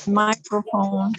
Microphone.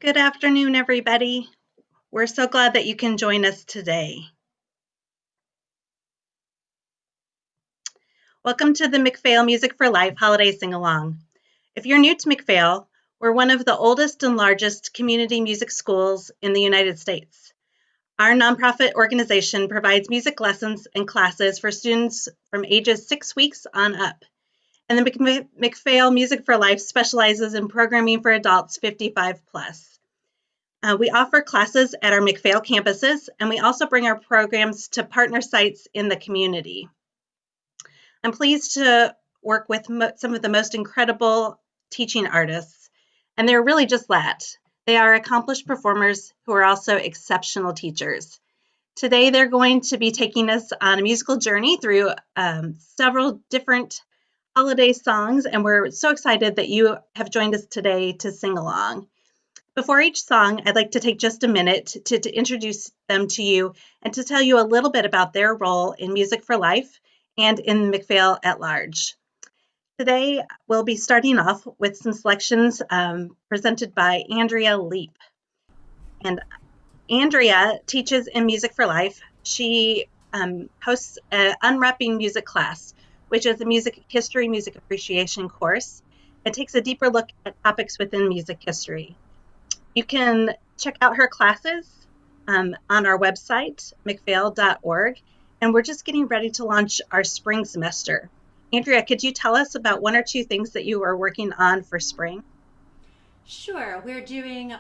Good afternoon, everybody. We're so glad that you can join us today. Welcome to the McPhail Music for Life Holiday Sing-Along. If you're new to McPhail, we're one of the oldest and largest community music schools in the United States. Our nonprofit organization provides music lessons and classes for students from ages 6 weeks on up. And the McPhail Music for Life specializes in programming for adults 55 plus. We offer classes at our McPhail campuses, and we also bring our programs to partner sites in the community. I'm pleased to work with some of the most incredible teaching artists, and they're really just that. They are accomplished performers who are also exceptional teachers. Today, they're going to be taking us on a musical journey through several different holiday songs, and we're so excited that you have joined us today to sing along. Before each song, I'd like to take just a minute to introduce them to you and to tell you a little bit about their role in Music for Life and in McPhail at large. Today, we'll be starting off with some selections presented by Andrea Leap. And Andrea teaches in Music for Life. She hosts an Unwrapping Music class, which is a music history, music appreciation course. It takes a deeper look at topics within music history. You can check out her classes on our website, mcphail.org, and we're just getting ready to launch our spring semester. Andrea, could you tell us about one or two things that you are working on for spring? Sure. We're doing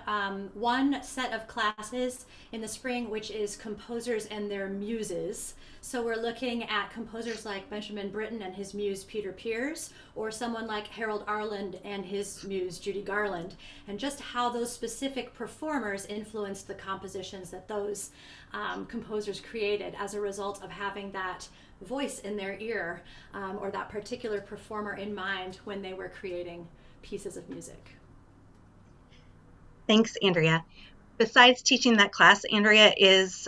one set of classes in the spring, which is composers and their muses. So we're looking at composers like Benjamin Britten and his muse Peter Pears, or someone like Harold Arlen and his muse Judy Garland, and just how those specific performers influenced the compositions that those composers created as a result of having that voice in their ear or that particular performer in mind when they were creating pieces of music. Thanks, Andrea. Besides teaching that class, Andrea is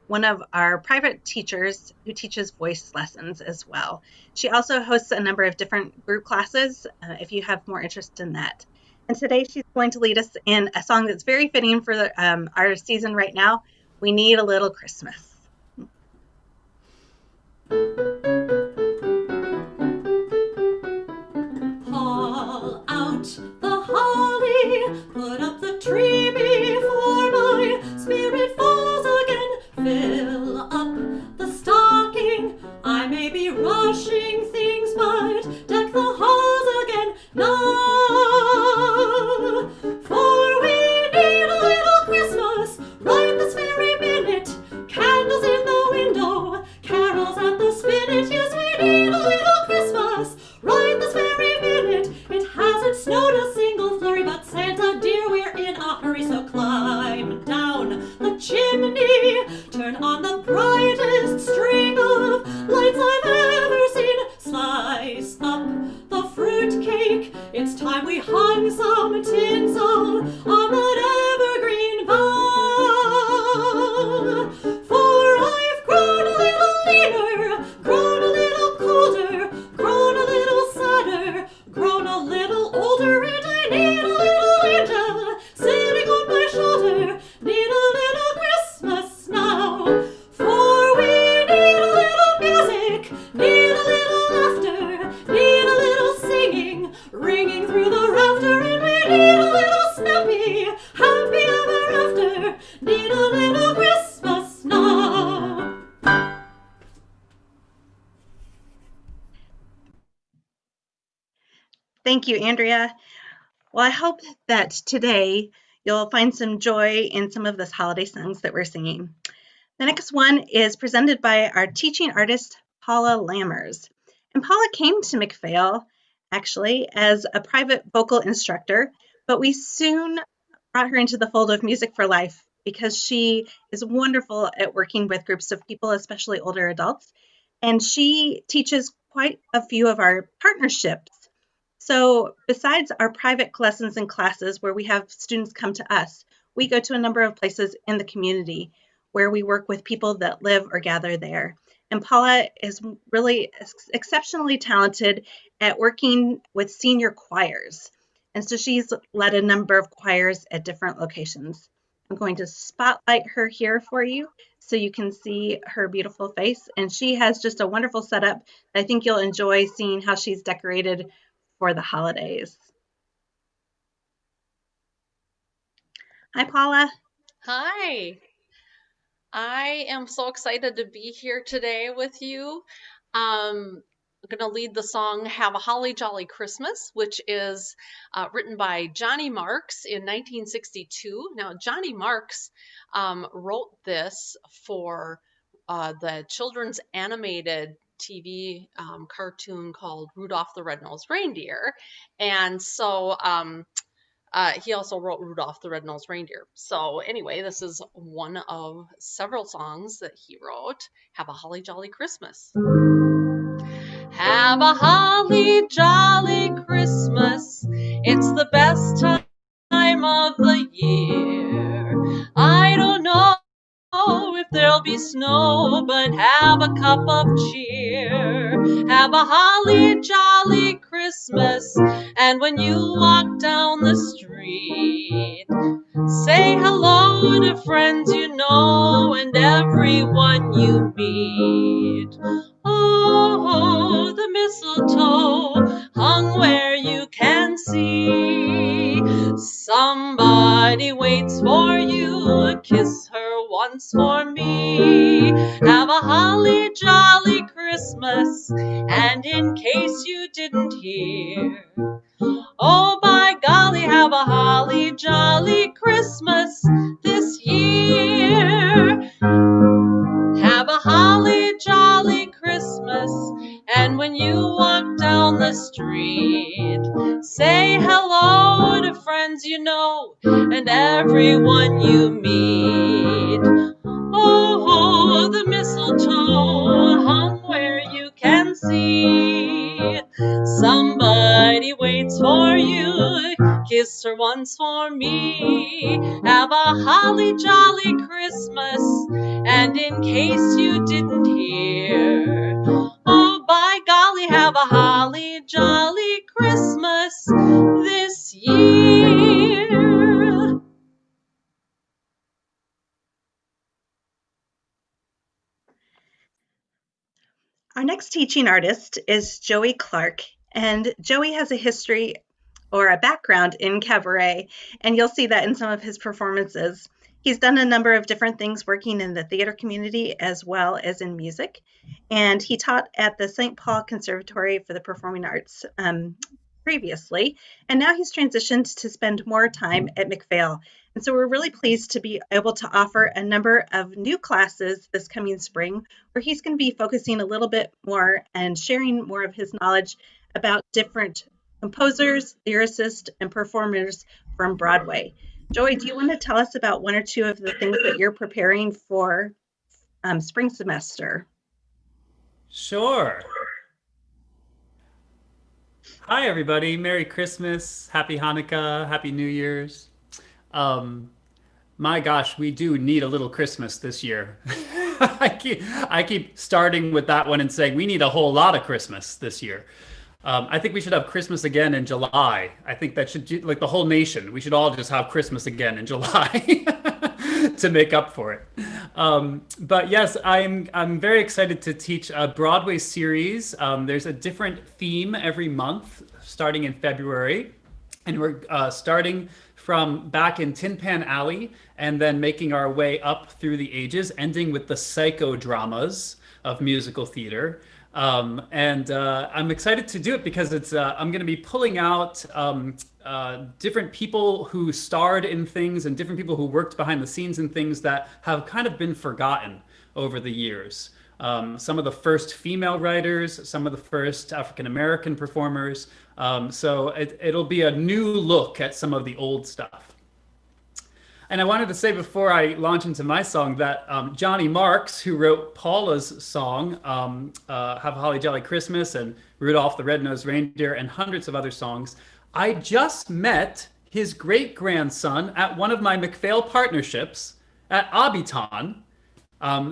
one of our private teachers who teaches voice lessons as well. She also hosts a number of different group classes if you have more interest in that. And today she's going to lead us in a song that's very fitting for our season right now, We Need a Little Christmas. Haul out the holly, put up the tree before my spirit falls again. Fill up the stocking, I may be rushing things, but deck the halls again now. For we need a little Christmas right this very minute. Candles in the window, carols at the spinet. Yes, we need a little Christmas right this very minute. It hasn't snowed a single flurry, but Santa dear, we're in a hurry. So climb down the chimney, turn on the brightest string of lights I've ever seen. Slice up the fruit cake, it's time we hung some tinsel on that evergreen bough. For I've grown a little leaner Thank you, Andrea. Well, I hope that today you'll find some joy in some of this holiday songs that we're singing. The next one is presented by our teaching artist, Paula Lammers. And Paula came to McPhail actually as a private vocal instructor, but we soon brought her into the fold of Music for Life because she is wonderful at working with groups of people, especially older adults. And she teaches quite a few of our partnerships. So, besides our private lessons and classes where we have students come to us, we go to a number of places in the community where we work with people that live or gather there. And Paula is really exceptionally talented at working with senior choirs. And so she's led a number of choirs at different locations. I'm going to spotlight her here for you so you can see her beautiful face. And she has just a wonderful setup. I think you'll enjoy seeing how she's decorated for the holidays. Hi, Paula. Hi, I am so excited to be here today with you. I'm going to lead the song Have a Holly Jolly Christmas, which is written by Johnny Marks in 1962. Now, Johnny Marks wrote this for the children's animated TV cartoon called Rudolph the Red-Nosed Reindeer. And so he also wrote Rudolph the Red-Nosed Reindeer. So anyway, this is one of several songs that he wrote. Have a holly jolly Christmas. Have a holly jolly Christmas. It's the best time of the year. I don't know if there'll be snow, but have a cup of cheer. Have a holly jolly Christmas, and when you walk down the street, say hello to friends you know and everyone you meet. Oh, the mistletoe hung where you can see. Somebody waits for you, a kiss her once for me. Have a holly jolly Christmas, and in case you didn't hear, oh by golly, have a holly jolly Christmas this year. Have a holly jolly Christmas, and when you walk down the street, say hello to friends you know and everyone you meet. Oh, the mistletoe hung where you can see. Somebody waits for you, kiss her once for me. Have a holly jolly Christmas, and in case you didn't hear, oh by golly, have a holly jolly Christmas this year. Our next teaching artist is Joey Clark, and Joey has a history or a background in cabaret, and you'll see that in some of his performances. He's done a number of different things working in the theater community as well as in music, and he taught at the St. Paul Conservatory for the Performing Arts previously, and now he's transitioned to spend more time at McPhail. And so we're really pleased to be able to offer a number of new classes this coming spring where he's going to be focusing a little bit more and sharing more of his knowledge about different composers, lyricists, and performers from Broadway. Joey, do you want to tell us about one or two of the things that you're preparing for spring semester? Sure. Hi, everybody. Merry Christmas, Happy Hanukkah, Happy New Year's. Um, my gosh, we do need a little Christmas this year. I keep starting with that one and saying we need a whole lot of Christmas this year. I think we should have Christmas again in July. I think that should, like the whole nation, we should all just have Christmas again in July to make up for it. But yes, I'm very excited to teach a Broadway series. There's a different theme every month starting in February. And we're starting from back in Tin Pan Alley and then making our way up through the ages, ending with the psychodramas of musical theater. I'm excited to do it because it's I'm going to be pulling out different people who starred in things and different people who worked behind the scenes in things that have kind of been forgotten over the years. Some of the first female writers, some of the first African American performers. So it'll be a new look at some of the old stuff. And I wanted to say before I launch into my song that Johnny Marks, who wrote Paula's song, Have a Holly Jolly Christmas, and Rudolph the Red-Nosed Reindeer, and hundreds of other songs, I just met his great-grandson at one of my McPhail partnerships at Abiton.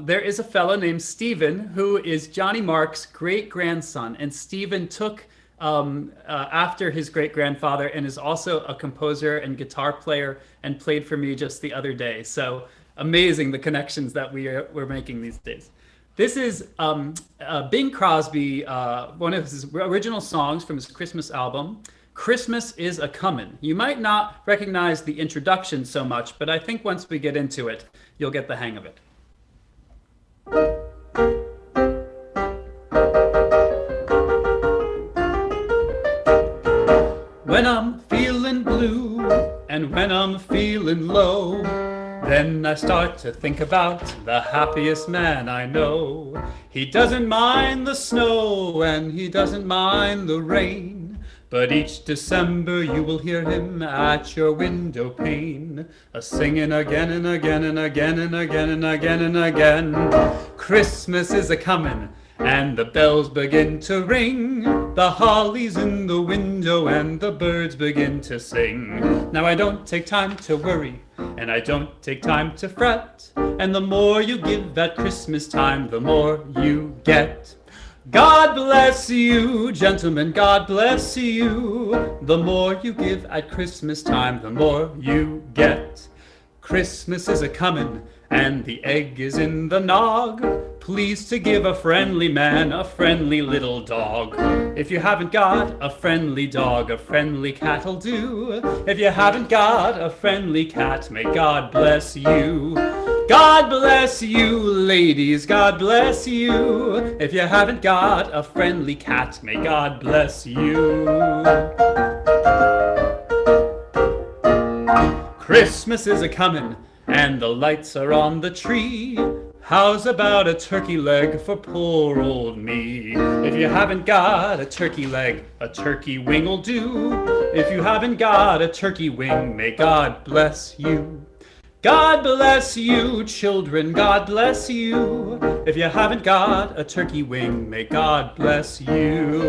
There is a fellow named Stephen who is Johnny Marks' great-grandson, and Stephen took after his great-grandfather and is also a composer and guitar player and played for me just the other day. So amazing the connections that we're making these days. This is Bing Crosby, one of his original songs from his Christmas album, Christmas Is a Comin'. You might not recognize the introduction so much, but I think once we get into it, you'll get the hang of it. When I'm feeling blue and when I'm feeling low, then I start to think about the happiest man I know. He doesn't mind the snow and he doesn't mind the rain, but each December you will hear him at your window pane, a-singing again and again and again and again and again and again. Christmas is a-comin', and the bells begin to ring, the holly's in the window and the birds begin to sing. Now I don't take time to worry, and I don't take time to fret, and the more you give at Christmas time, the more you get. God bless you, gentlemen, God bless you. The more you give at Christmas time, the more you get. Christmas is a-comin', and the egg is in the nog. Please to give a friendly man a friendly little dog. If you haven't got a friendly dog, a friendly cat'll do. If you haven't got a friendly cat, may God bless you. God bless you, ladies, God bless you. If you haven't got a friendly cat, may God bless you. Christmas is a-comin', and the lights are on the tree. How's about a turkey leg for poor old me? If you haven't got a turkey leg, a turkey wing'll do. If you haven't got a turkey wing, may God bless you. God bless you, children, God bless you. If you haven't got a turkey wing, may God bless you.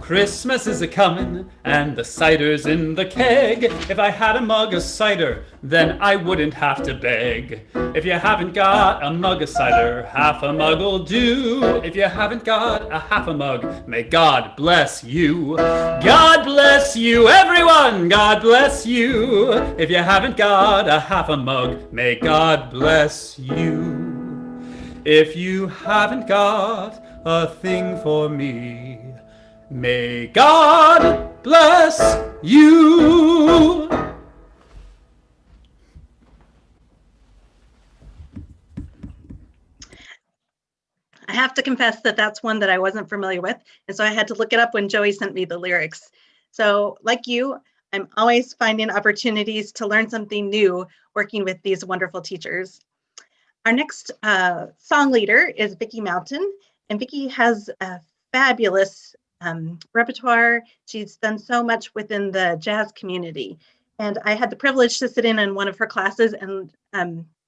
Christmas is a-comin', and the cider's in the keg. If I had a mug of cider, then I wouldn't have to beg. If you haven't got a mug of cider, half a mug'll do. If you haven't got a half a mug, may God bless you. God bless you, everyone, God bless you. If you haven't got a half a mug, may God bless you. If you haven't got a thing for me, may God bless you. I have to confess that that's one that I wasn't familiar with, and so I had to look it up when Joey sent me the lyrics. So like you, I'm always finding opportunities to learn something new working with these wonderful teachers. Our next song leader is Vicki Mountain, and Vicki has a fabulous repertoire. She's done so much within the jazz community. And I had the privilege to sit in one of her classes and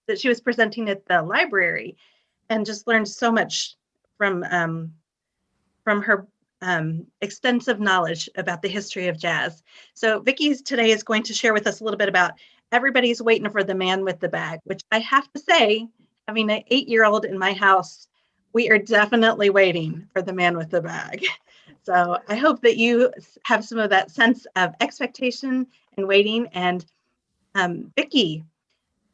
that she was presenting at the library, and just learned so much from her extensive knowledge about the history of jazz. So Vicki today is going to share with us a little bit about Everybody's Waiting for the Man with the Bag, which I have to say, having an 8-year-old in my house, we are definitely waiting for the man with the bag. So I hope that you have some of that sense of expectation and waiting. And Vicki,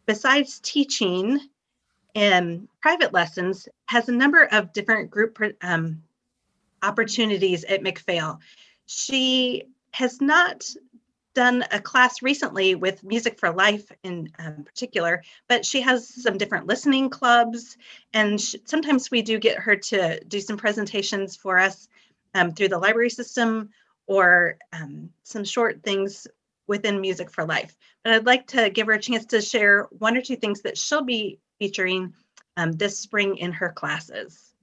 besides teaching in private lessons, has a number of different group opportunities at McPhail. She has not done a class recently with Music for Life in particular, but she has some different listening clubs, and sometimes we do get her to do some presentations for us through the library system, or some short things within Music for Life. But I'd like to give her a chance to share one or two things that she'll be featuring this spring in her classes.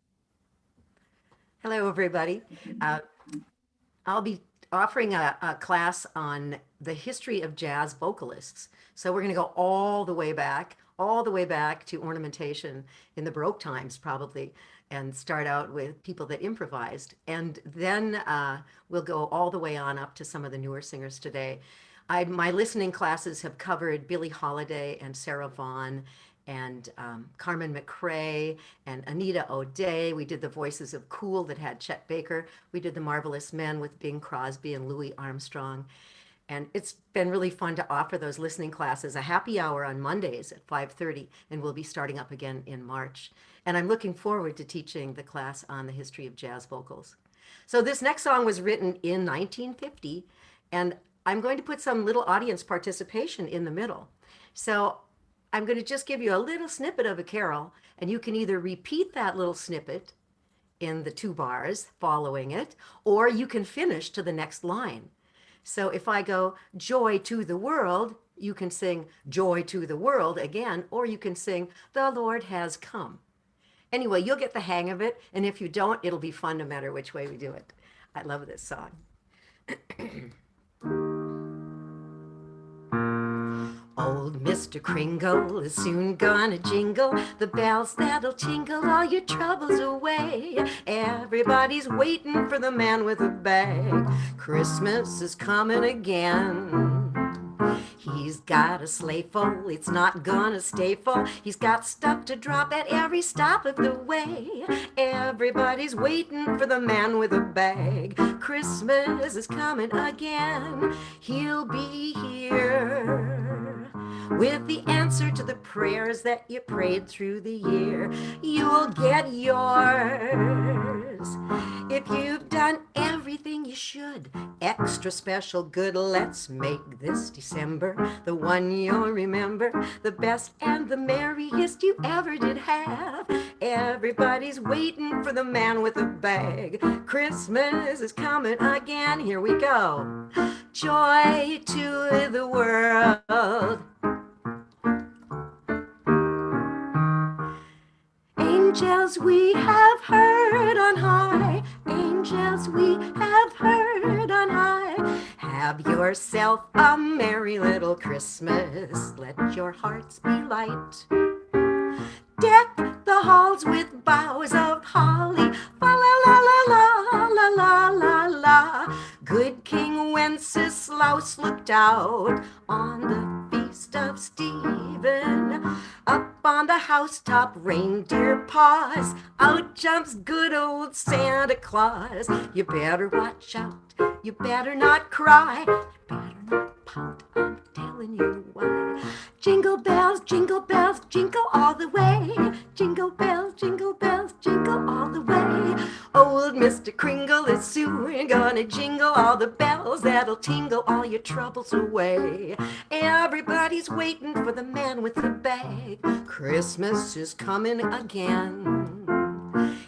Hello, everybody. I'll be offering a class on the history of jazz vocalists. So we're going to go all the way back to ornamentation in the Baroque times, probably, and start out with people that improvised. And then we'll go all the way on up to some of the newer singers today. My listening classes have covered Billie Holiday and Sarah Vaughan and Carmen McRae and Anita O'Day. We did the Voices of Cool that had Chet Baker. We did the Marvelous Men with Bing Crosby and Louis Armstrong. And it's been really fun to offer those listening classes, a happy hour on Mondays at 5:30, and we'll be starting up again in March. And I'm looking forward to teaching the class on the history of jazz vocals. So this next song was written in 1950, and I'm going to put some little audience participation in the middle. So I'm going to just give you a little snippet of a carol, and you can either repeat that little snippet in the 2 bars following it, or you can finish to the next line. So if I go, joy to the world, you can sing joy to the world again, or you can sing the Lord has come. Anyway, you'll get the hang of it, and if you don't, it'll be fun no matter which way we do it. I love this song. Old Mr. Kringle is soon gonna jingle the bells that'll tingle all your troubles away. Everybody's waiting for the man with a bag. Christmas is coming again. He's got a sleigh full, it's not gonna stay full. He's got stuff to drop at every stop of the way. Everybody's waiting for the man with a bag. Christmas is coming again. He'll be here with the answer to the prayers that you prayed through the year. You'll get yours if you've done everything you should. Extra special good, let's make this December the one you'll remember, the best and the merriest you ever did have. Everybody's waiting for the man with a bag. Christmas is coming again. Here we go. Joy to the world. Angels we have heard on high, angels we have heard on high. Have yourself a merry little Christmas, let your hearts be light. Deck the halls with boughs of holly, fa la la la la la la la. Good King Wenceslaus looked out on the feast of Stephen. Up on the housetop, reindeer paws, out jumps good old Santa Claus. You better watch out, you better not cry, you better not pout, I'm telling you why. Jingle bells, jingle all the way. Jingle bells, jingle all the way. Old Mr. Kringle is soon gonna jingle all the bells that'll tingle all your troubles away. Everybody's waiting for the man with the bag. Christmas is coming again.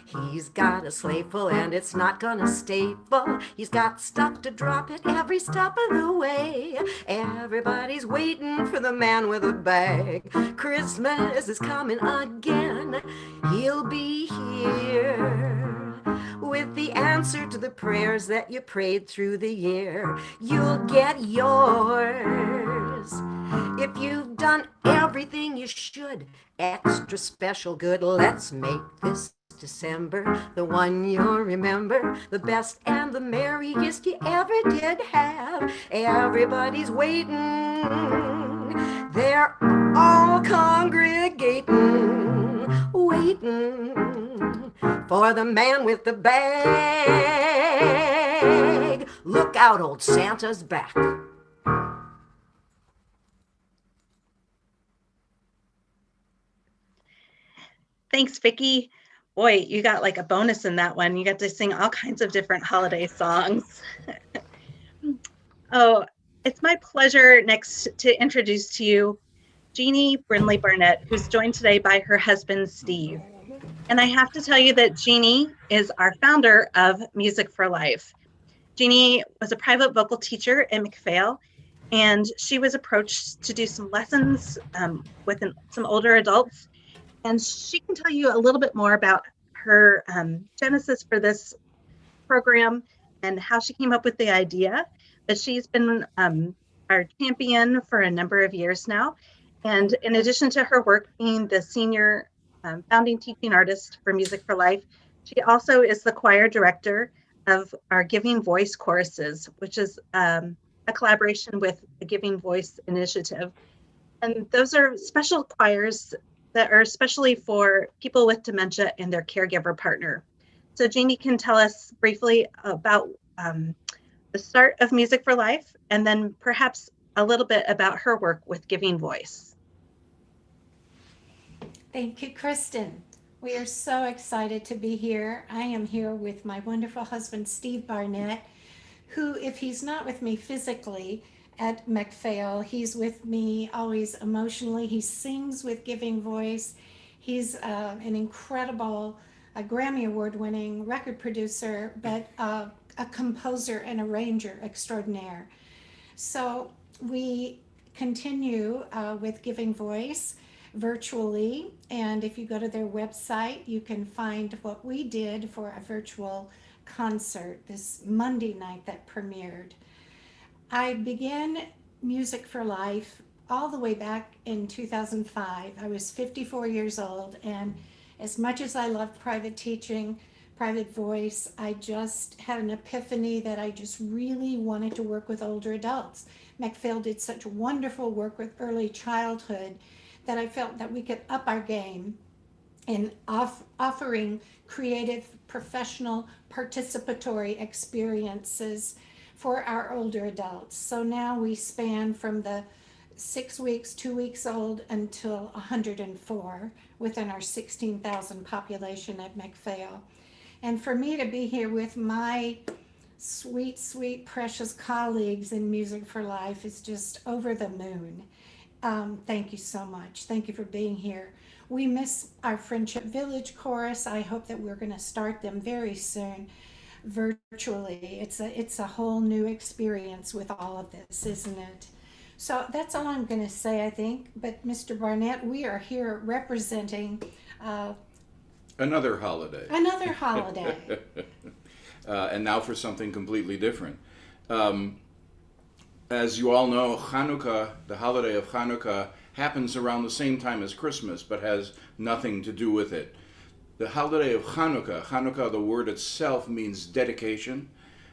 He's got a sleigh full and it's not gonna stay full. He's got stuff to drop at every stop of the way. Everybody's waiting for the man with a bag. Christmas is coming again. He'll be here with the answer to the prayers that you prayed through the year. You'll get yours if you've done everything you should. Extra special good, let's make this December the one you'll remember, the best and the merriest you ever did have. Everybody's waiting, they're all congregating, waiting for the man with the bag. Look out, old Santa's back. Thanks, Vicki. Boy, you got like a bonus in that one. You got to sing all kinds of different holiday songs. Oh, It's my pleasure next to introduce to you Jeannie Brinley Barnett, who's joined today by her husband, Steve. And I have to tell you that Jeannie is our founder of Music for Life. Jeannie was a private vocal teacher at McPhail, and she was approached to do some lessons with some older adults. And she can tell you a little bit more about her genesis for this program and how she came up with the idea. But she's been our champion for a number of years now. And in addition to her work being the senior founding teaching artist for Music for Life, she also is the choir director of our Giving Voice choruses, which is a collaboration with the Giving Voice initiative. And those are special choirs that are especially for people with dementia and their caregiver partner. So Jeannie can tell us briefly about the start of Music for Life, and then perhaps a little bit about her work with Giving Voice. Thank you, Kristen. We are so excited to be here. I am here with my wonderful husband, Steve Barnett, who, if he's not with me physically at McPhail, he's with me always emotionally. He sings with Giving Voice. He's an incredible Grammy Award-winning record producer, but a composer and arranger extraordinaire. So we continue with Giving Voice virtually, and if you go to their website, you can find what we did for a virtual concert this Monday night that premiered. I began Music for Life all the way back in 2005. I was 54 years old, and as much as I loved private teaching, private voice, I just had an epiphany that I just really wanted to work with older adults. McPhail did such wonderful work with early childhood that I felt that we could up our game in offering creative, professional, participatory experiences for our older adults. So now we span from the 6 weeks, 2 weeks old until 104 within our 16,000 population at McPhail. And for me to be here with my sweet, sweet, precious colleagues in Music for Life is just over the moon. Thank you so much. Thank you for being here. We miss our Friendship Village chorus. I hope that we're going to start them very soon virtually. It's a whole new experience with all of this, isn't it? So that's all I'm going to say, I think. But Mr. Barnett, we are here representing another holiday. Another holiday. And now for something completely different. As you all know, Hanukkah, the holiday of Hanukkah, happens around the same time as Christmas, but has nothing to do with it. The holiday of Hanukkah, the word itself means dedication,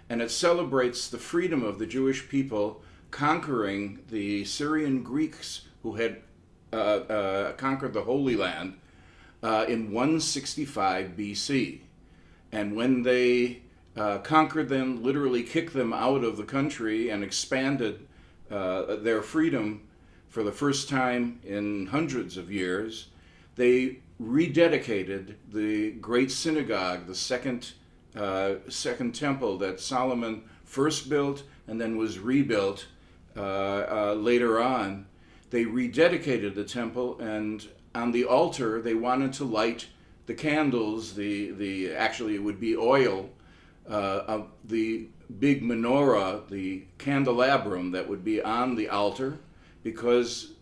and it celebrates the freedom of the Jewish people conquering the Syrian Greeks who had conquered the Holy Land in 165 BC. And when they conquered them, literally kicked them out of the country and expanded their freedom for the first time in hundreds of years, they rededicated the great synagogue, the second temple that Solomon first built and then was rebuilt later on. They rededicated the temple, and on the altar they wanted to light the candles, actually it would be oil, of the big menorah, the candelabrum that would be on the altar, because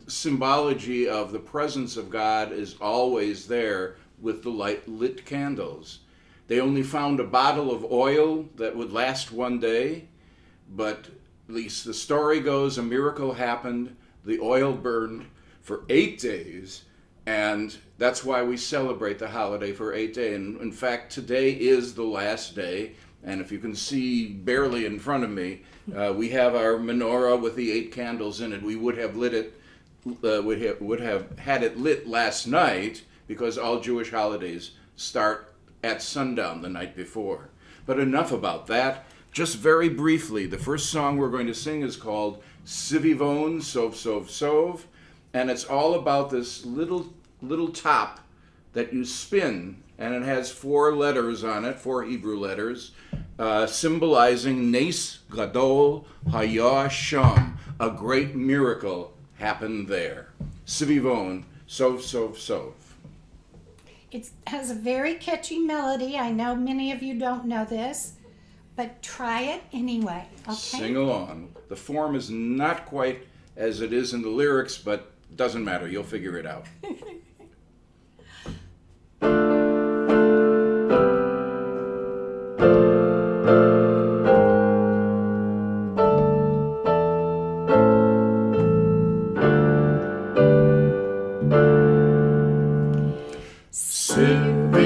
symbology of the presence of God is always there with the lit candles. They only found a bottle of oil that would last one day, but at least the story goes a miracle happened. The oil burned for 8 days, and that's why we celebrate the holiday for 8 days. And in fact, today is the last day. And if you can see barely in front of me, we have our menorah with the 8 candles in it. We would have lit it, would have had it lit last night, because all Jewish holidays start at sundown the night before. But enough about that. Just very briefly, the first song we're going to sing is called Sivivon Sov Sov Sov, and it's all about this little top that you spin, and it has 4 letters on it, 4 Hebrew letters, symbolizing Nes Gadol Haya Sham. A great miracle happened there. Sivivon, Sov, Sov, Sov. It has a very catchy melody. I know many of you don't know this, but try it anyway, okay? Sing along. The form is not quite as it is in the lyrics, but doesn't matter. You'll figure it out.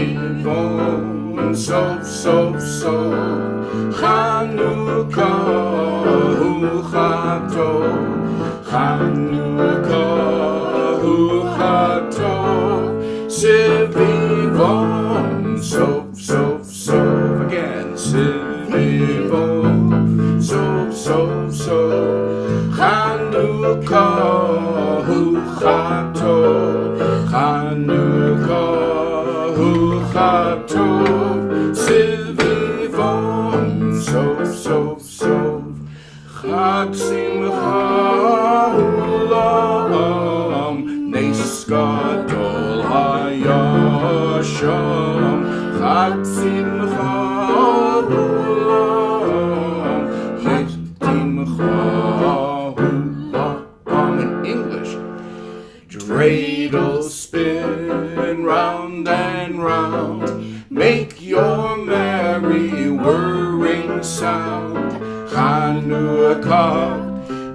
Sivivon, Sov, Sov, Sov, Chanukah hu Chatov, Chanukah hu Chatov, Sivivon, Sov, Sov, Sov, again, Sivivon, Sov, Sov, Sov, Chanukah hu Chatov, Chanukah hu Chatov, Sivivon, Sov, Sov, Sov, Chag Simcha Ulam, Nes Gadol Haya Sham, Chag Simcha Ulam, Nes Simcha Ulam. In English, dreidel spin round and round, make your merry whirring sound. Chanukah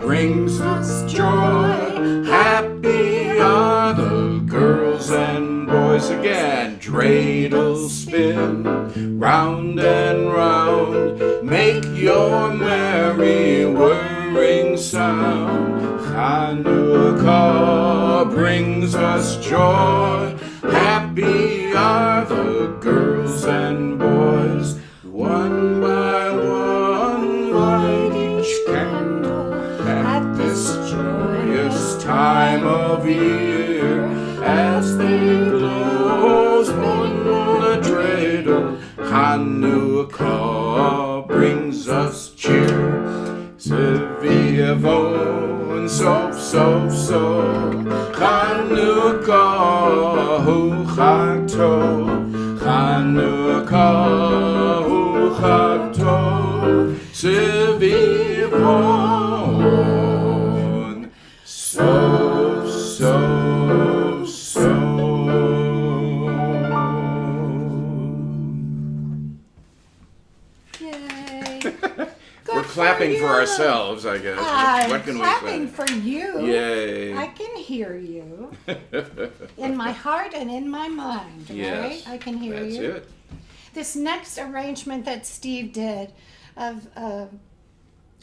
brings us joy, happy are the girls and boys. Again, dreidel spin round and round, make your merry whirring sound. Chanukah brings us joy, happy are the girls and boys. One by one, light each candle at this joyous time of year, as they blows on the dreidel. Chanukah brings us cheer. Sivivon, Sov, Sov, Sov, Chanukah hu Chatov, Chanukah hu Chatov, Sivivon, Sov, Sov, Sov. Yay. We're clapping for ourselves, I guess. I'm What can we clapping say? for you. Yay. I can hear you in my heart and in my mind, Yes, right? I can hear that's you. it. This next arrangement that Steve did of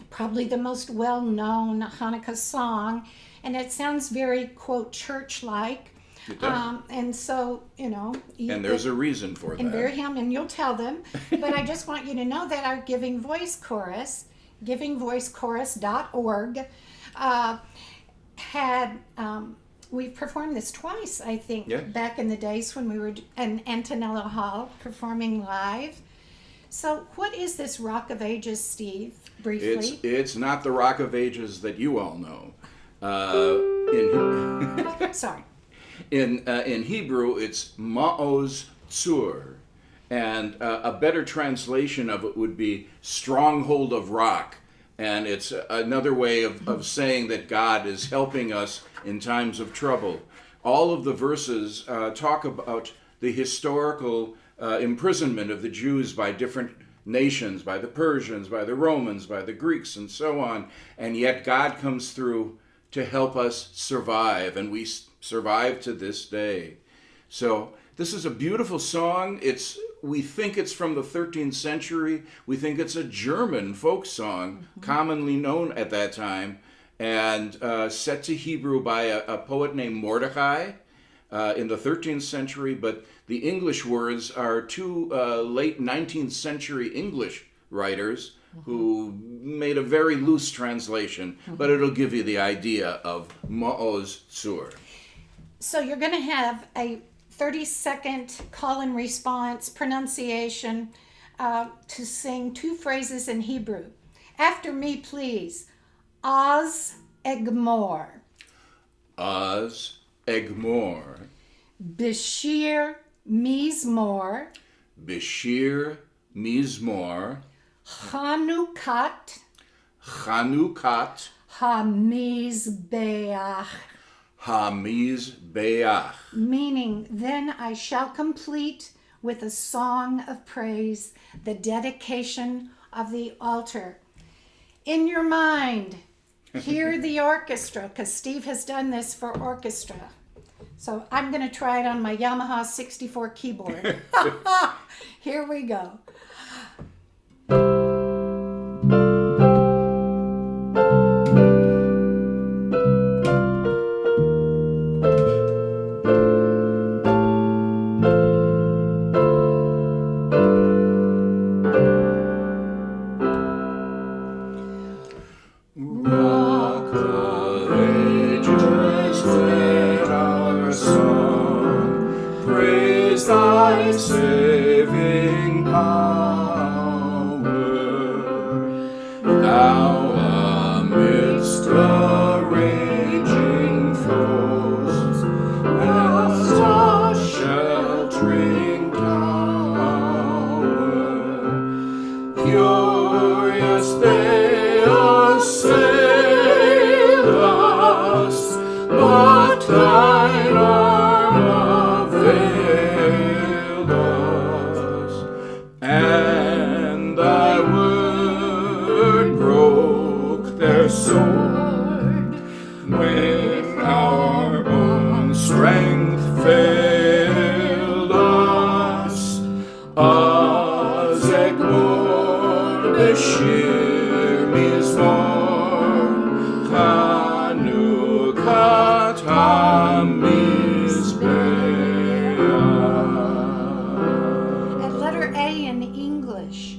probably the most well-known Hanukkah song, and it sounds very, quote, church-like. It does. And so, you know. And there's a reason for And that. and you'll tell them. But I just want you to know that our Giving Voice Chorus, givingvoicechorus.org, had, we've performed this twice, I think, Yeah. back in the days when we were in Antonella Hall performing live. So what is this Rock of Ages, Steve, briefly? It's not the Rock of Ages that you all know. Sorry. In Hebrew, it's Ma'oz Tzur, and a better translation of it would be stronghold of rock. And it's another way of saying that God is helping us in times of trouble. All of the verses talk about the historical imprisonment of the Jews by different nations, by the Persians, by the Romans, by the Greeks, and so on. And yet God comes through to help us survive, and we survive to this day. So this is a beautiful song. We think it's from the 13th century. We think it's a German folk song, commonly known at that time, and set to Hebrew by a poet named Mordechai in the 13th century. But the English words are two late 19th century English writers who made a very loose translation, but it'll give you the idea of Ma'oz Tzur. So you're going to have a 30-second call and response pronunciation to sing 2 phrases in Hebrew. After me, please. Oz Egmor. Oz Egmor. Bashir Mizmor. Bashir Mizmor. Chanukat Chanukat HaMizbeach. HaMizbeach. Meaning, then I shall complete with a song of praise the dedication of the altar. In your mind, hear the orchestra, because Steve has done this for orchestra. So I'm going to try it on my Yamaha 64 keyboard. Here we go. Rock of ages, let our song praise thy saving power. Thou amidst the raging foes, hast a sheltering tower. Furious they assail us, but thine arm availed us, and thy word broke their sword. When our own strength failed us, Egmor, Bashir Mizmor, Chanukat HaMizbeach. And letter A in English.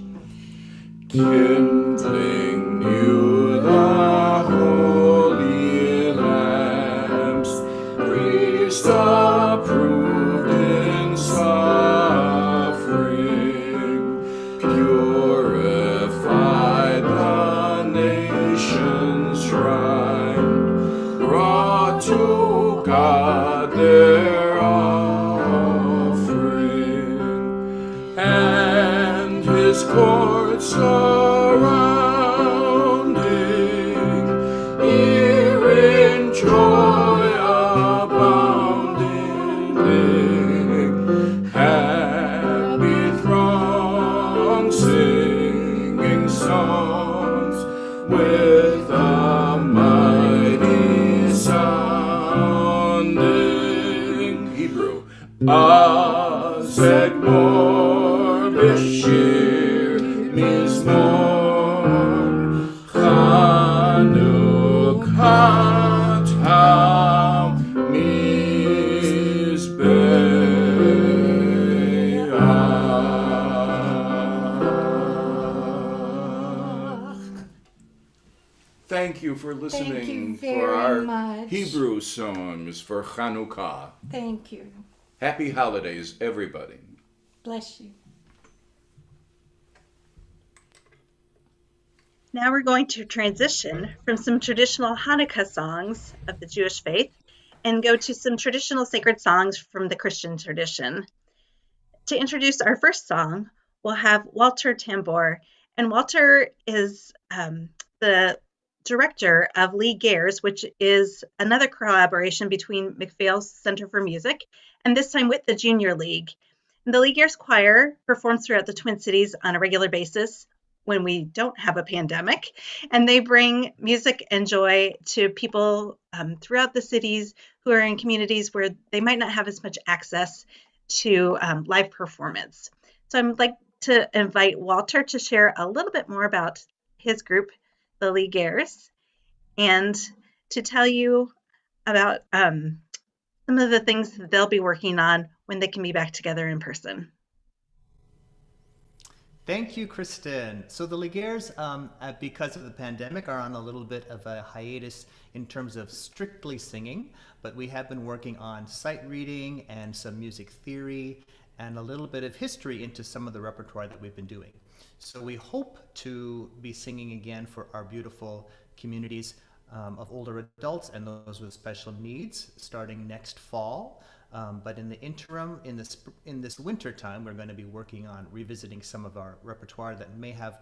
Kindling new the holy lamps, priest approved in suffering, purify the nation's shrine, brought to God their offering, and his courts surrounding, here in joy abounding, happy throng singing songs with a mighty sounding. Hebrew. Az Egmor, Bashir Mizmor, Chanukat HaMizbeach. Thank you for listening very for our much. Hebrew songs for Chanukah. Thank you. Happy holidays, everybody. Bless you. Now we're going to transition from some traditional Hanukkah songs of the Jewish faith and go to some traditional sacred songs from the Christian tradition. To introduce our first song, we'll have Walter Tambor. And Walter is the director of Lee Gares, which is another collaboration between McPhail's Center for Music, and this time with the Junior League. And the Lee Gares Choir performs throughout the Twin Cities on a regular basis when we don't have a pandemic, and they bring music and joy to people throughout the cities who are in communities where they might not have as much access to live performance. So I'd like to invite Walter to share a little bit more about his group, the Lee Gares, and to tell you about some of the things that they'll be working on when they can be back together in person. Thank you, Kristen. So the Ligueres, because of the pandemic, are on a little bit of a hiatus in terms of strictly singing, but we have been working on sight reading and some music theory and a little bit of history into some of the repertoire that we've been doing. So we hope to be singing again for our beautiful communities of older adults and those with special needs starting next fall. But in the interim, in this winter time, we're going to be working on revisiting some of our repertoire that may have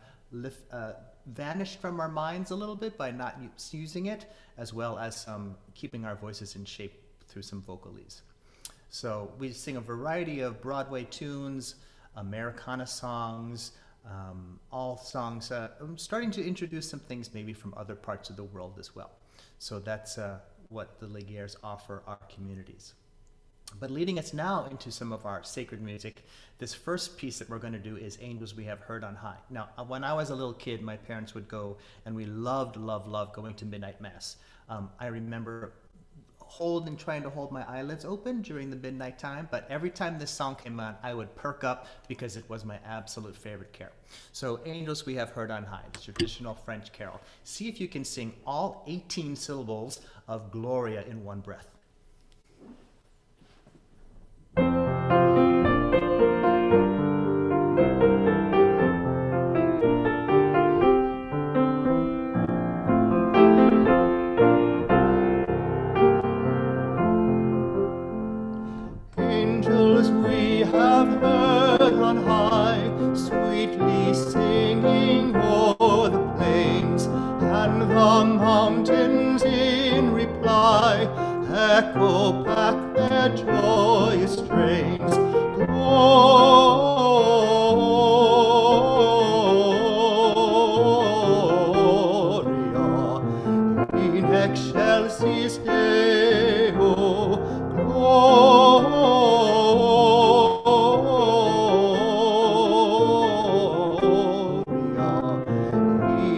vanished from our minds a little bit by not using it, as well as keeping our voices in shape through some vocalese. So we sing a variety of Broadway tunes, Americana songs, all songs. I'm starting to introduce some things maybe from other parts of the world as well. So that's what the Ligueres offer our communities. But leading us now into some of our sacred music, this first piece that we're going to do is Angels We Have Heard on High. Now, when I was a little kid, my parents would go, and we loved going to midnight mass. I remember trying to hold my eyelids open during the midnight time, but every time this song came on, I would perk up because it was my absolute favorite carol. So Angels We Have Heard on High, the traditional French carol. See if you can sing all 18 syllables of Gloria in one breath. Angels we have heard on high, sweetly singing o'er the plains, and the mountains in reply echo back their joyous strains. Gloria in excelsis Deo, Gloria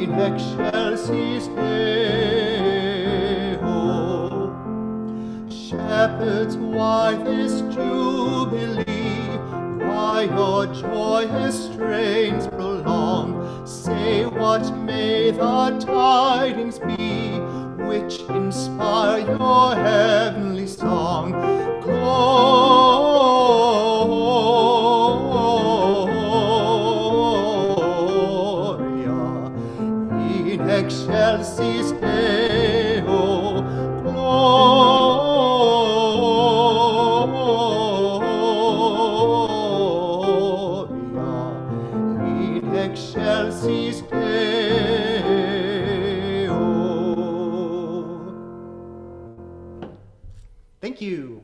in excelsis Deo. Shepherds, why this jubilee? Why your joyous strains prolong? Say what may the tidings be which inspire your heavenly song? Gloria in excelsis Deo, Gloria in excelsis Deo. Thank you.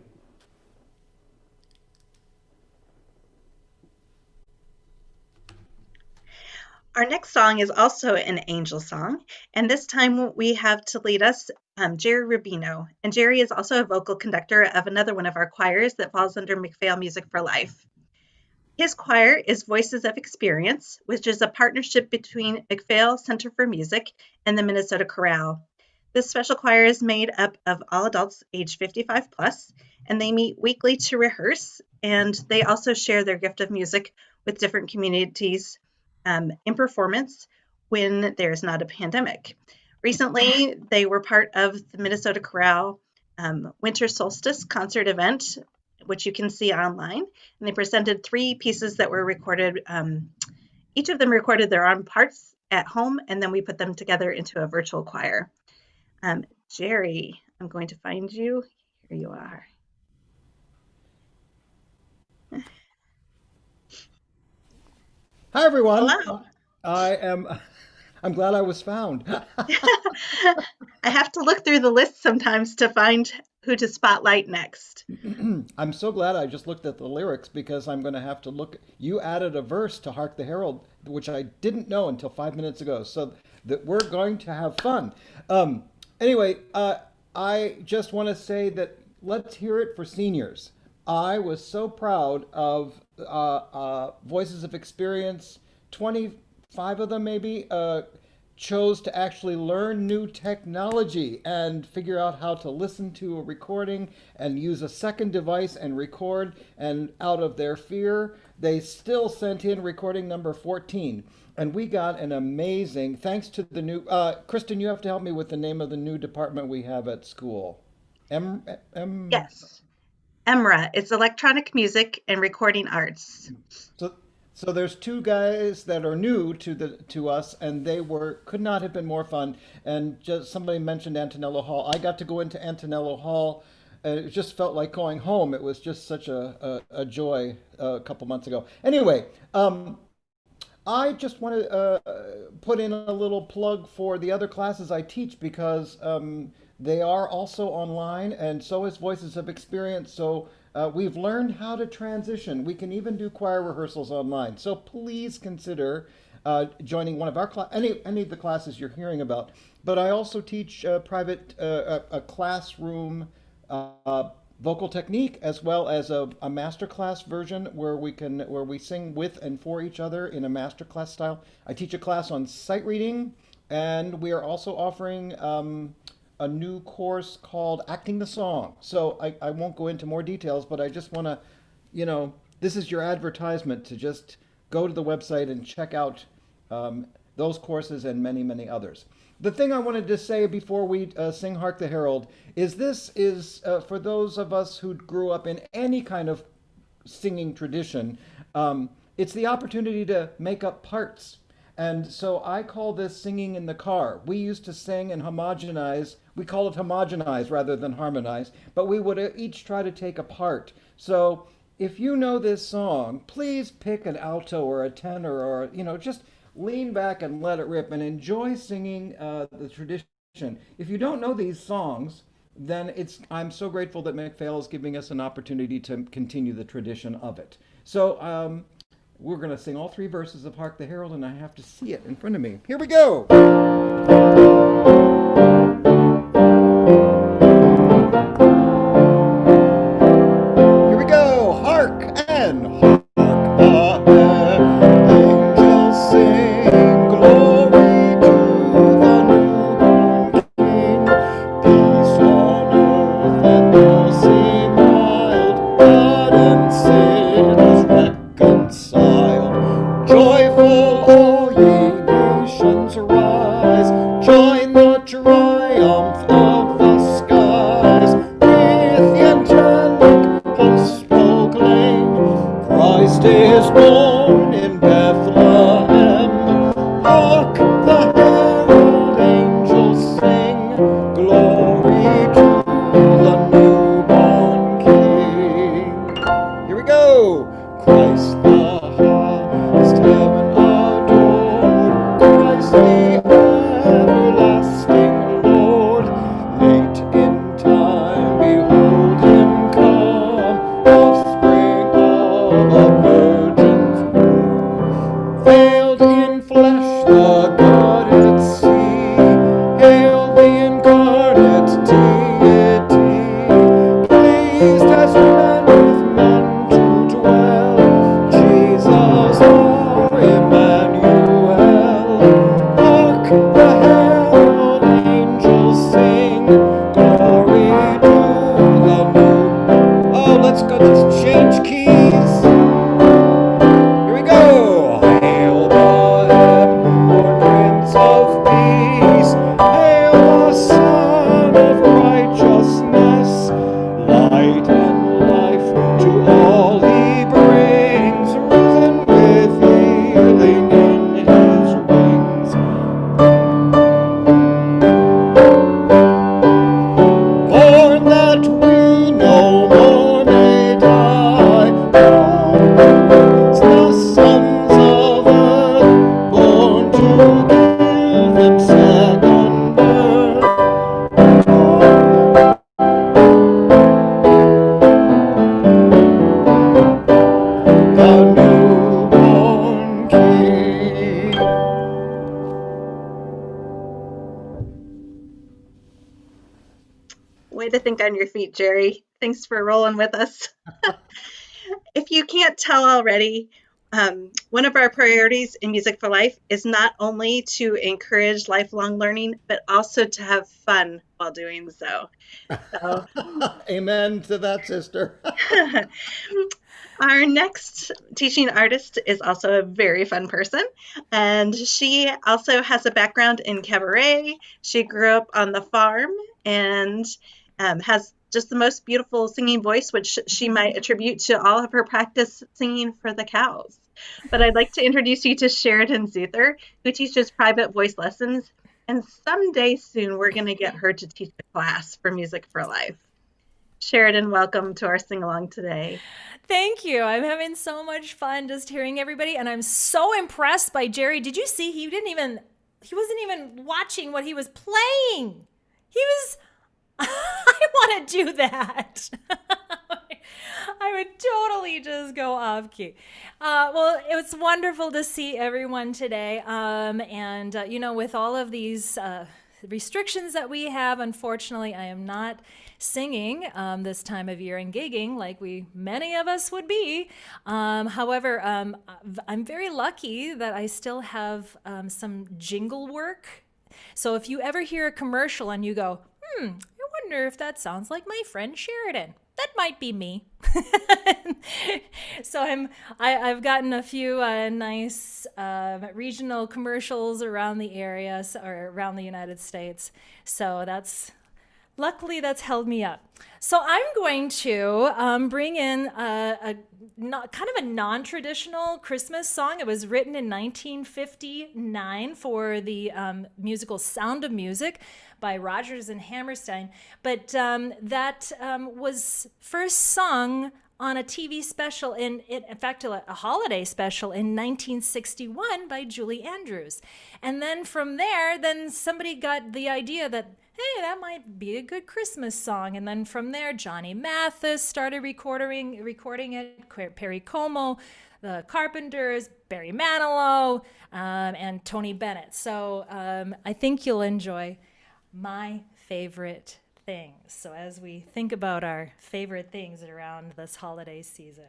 Our next song is also an angel song, and this time we have to lead us Jerry Rubino. And Jerry is also a vocal conductor of another one of our choirs that falls under McPhail Music for Life. His choir is Voices of Experience, which is a partnership between McPhail Center for Music and the Minnesota Chorale. This special choir is made up of all adults age 55 plus, and they meet weekly to rehearse, and they also share their gift of music with different communities in performance when there's not a pandemic. Recently, they were part of the Minnesota Chorale Winter Solstice concert event, which you can see online, and they presented 3 pieces that were recorded. Each of them recorded their own parts at home, and then we put them together into a virtual choir. Jerry, I'm going to find you. Here you are. Hi, everyone. Hello. I'm glad I was found. I have to look through the list sometimes to find who to spotlight next. I'm so glad I just looked at the lyrics because I'm going to have to look. You added a verse to Hark the Herald, which I didn't know until 5 minutes ago, so that we're going to have fun. Anyway, I just want to say that let's hear it for seniors. I was so proud of Voices of Experience, 25 of them maybe, chose to actually learn new technology and figure out how to listen to a recording and use a second device and record. And out of their fear, they still sent in recording number 14. And we got an amazing, thanks to the new, Kristen, you have to help me with the name of the new department we have at school. Yes. EMRA. It's Electronic Music and Recording Arts. So there's two guys that are new to us, and they could not have been more fun. And just somebody mentioned Antonello Hall. I got to go into Antonello Hall. It just felt like going home. It was just such a joy a couple months ago. Anyway, I just want to put in a little plug for the other classes I teach because they are also online, and so is Voices of Experience. So we've learned how to transition. We can even do choir rehearsals online. So please consider joining one of our any of the classes you're hearing about. But I also teach private a classroom vocal technique, as well as a master class version where we sing with and for each other in a master class style. I teach a class on sight reading, and we are also offering a new course called Acting the Song. So I won't go into more details, but I just want to, this is your advertisement to just go to the website and check out those courses and many, many others. The thing I wanted to say before we sing Hark the Herald is this is for those of us who grew up in any kind of singing tradition, it's the opportunity to make up parts. And so I call this singing in the car. We used to sing and homogenize. We call it homogenize rather than harmonize, but we would each try to take a part. So if you know this song, please pick an alto or a tenor or, just lean back and let it rip and enjoy singing the tradition. If you don't know these songs, then I'm so grateful that McPhail is giving us an opportunity to continue the tradition of it. So we're going to sing all three verses of Hark the Herald, and I have to see it in front of me. Here we go. Here we go. Hark and hark the angels sing, glory to the newborn King. Peace on earth and mercy mild, God and sinners reconciled. Joyful all ye nations rise, join the triumph of the skies. With the angelic hosts proclaim, Christ is born in Bethlehem. Hark the herald angels sing, glory to the newborn King. Here we go. Christ the highest heaven adored, Christ the everlasting Lord. Late in time behold him come, offspring of a virgin's womb. Veiled in flesh the Godhead see, hail the incarnate deity. Pleased as man with man to dwell, Jesus our Emmanuel. Hark the herald angels sing, glory to the new. Oh, let's change keys. Here we go. Hail the heaven-born Prince of Peace, hail the Son of Righteousness. Light and life to all he brings, risen with healing in his wings. Born that we no more may die, born the sons of earth, born to give them second birth. The newborn King. Way to think on your feet, Jerry. Thanks for rolling with us. If you can't tell already, One of our priorities in Music for Life is not only to encourage lifelong learning, but also to have fun while doing so. So Amen to that, sister. our next teaching artist is also a very fun person, and she also has a background in cabaret. She grew up on the farm and has just the most beautiful singing voice, which she might attribute to all of her practice singing for the cows. But I'd like to introduce you to Sheridan Zuther, who teaches private voice lessons, and someday soon we're going to get her to teach a class for Music for Life. Sheridan, welcome to our sing-along today. Thank you. I'm having so much fun just hearing everybody, and I'm so impressed by Jerry. Did you see he wasn't even watching what he was playing. He was I want to do that. I would totally just go off key. Well, it was wonderful to see everyone today. With all of these restrictions that we have, unfortunately, I am not singing this time of year and gigging like many of us would be. However, I'm very lucky that I still have some jingle work. So if you ever hear a commercial and you go, I wonder if that sounds like my friend Sheridan, that might be me. So I've gotten a few nice regional commercials around the area or around the United States. So luckily that's held me up. So I'm going to bring in kind of a non-traditional Christmas song. It was written in 1959 for the musical Sound of Music by Rodgers and Hammerstein. But that was first sung on a TV special, in fact, a holiday special in 1961 by Julie Andrews. And then from there, somebody got the idea that, hey, that might be a good Christmas song. And then from there, Johnny Mathis started recording it, Perry Como, the Carpenters, Barry Manilow, and Tony Bennett. So I think you'll enjoy my favorite things. So as we think about our favorite things around this holiday season.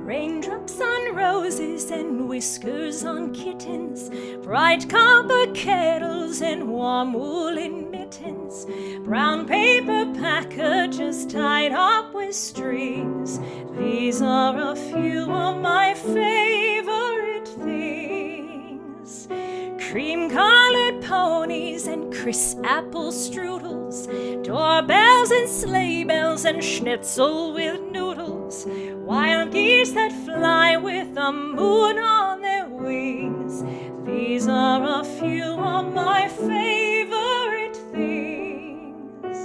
Raindrops on roses and whiskers on kittens, bright copper kettles and warm woolen mittens, brown paper packages tied up with strings. These are a few of my favorite things. Cream-colored ponies and crisp apple strudels, doorbells and sleigh bells and schnitzel with noodles, wild geese that fly with the moon on their wings. These are a few of my favorite things.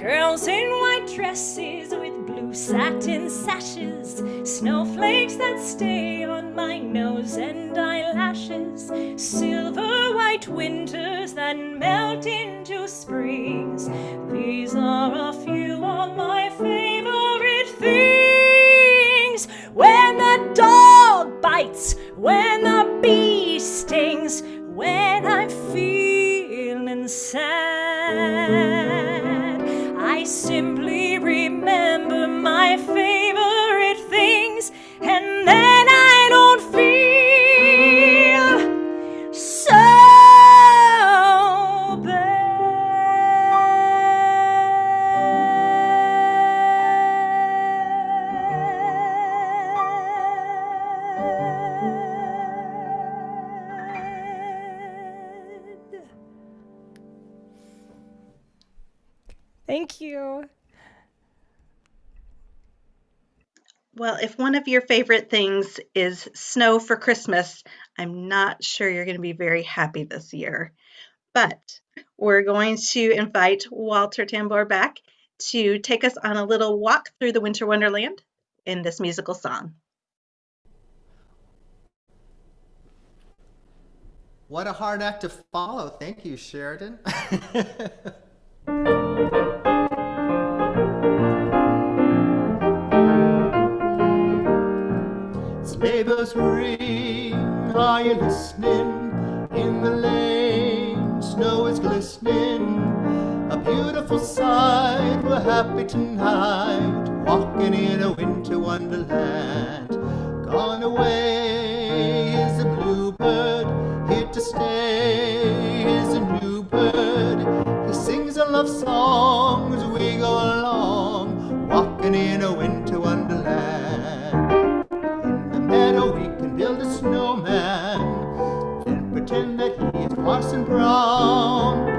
Girls in white dresses with blue satin sashes, snowflakes that stay on my nose and eyelashes, silver white winters that melt into springs. These are a few of my favorite things. When the dog bites, when the bee stings, when I'm feeling sad, I simply remember my favorite things, and then I don't feel so bad. Thank you. Well, if one of your favorite things is snow for Christmas, I'm not sure you're going to be very happy this year. But we're going to invite Walter Tambor back to take us on a little walk through the Winter Wonderland in this musical song. What a hard act to follow. Thank you, Sheridan. Sleigh bells ring, are you listening? In the lane, snow is glistening, a beautiful sight. We're happy tonight, walking in a winter wonderland. Gone away is a bluebird, here to stay is a new bird. He sings a love song as we go along, walking in a winter wonderland. In the meadow we can build a snowman, then pretend that he is Parson Brown.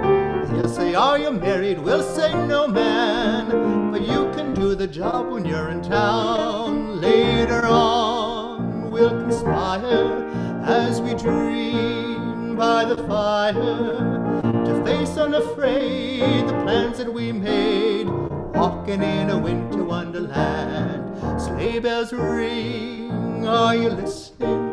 He'll say, are you married? We'll say, no, man, but you can do the job when you're in town. Later on, we'll conspire as we dream by the fire to face unafraid the plans that we made, walking in a winter wonderland. Sleigh bells ring, are you listening?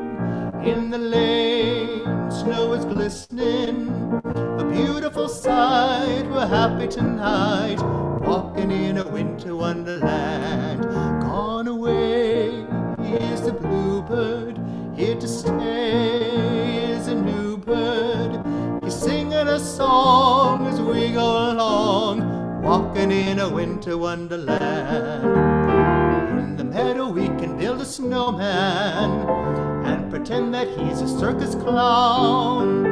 In the lane, snow is glistening, a beautiful sight. We're happy tonight, walking in a winter wonderland. Gone away is the bluebird, here to stay is a new bird. He's singing a song as we go along, walking in a winter wonderland. In the meadow we can build a snowman and pretend that he's a circus clown.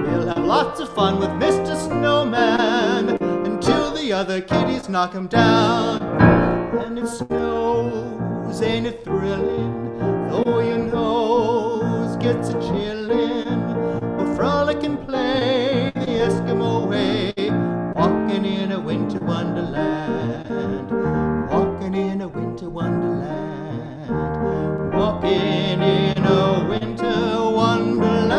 We'll have lots of fun with Mr. Snowman until the other kiddies knock him down. And it snows, ain't it thrilling? Though your nose gets a chillin', we'll frolic and play the Eskimo way, walking in a winter wonderland. Walking in a winter wonderland. Walking in a winter wonderland.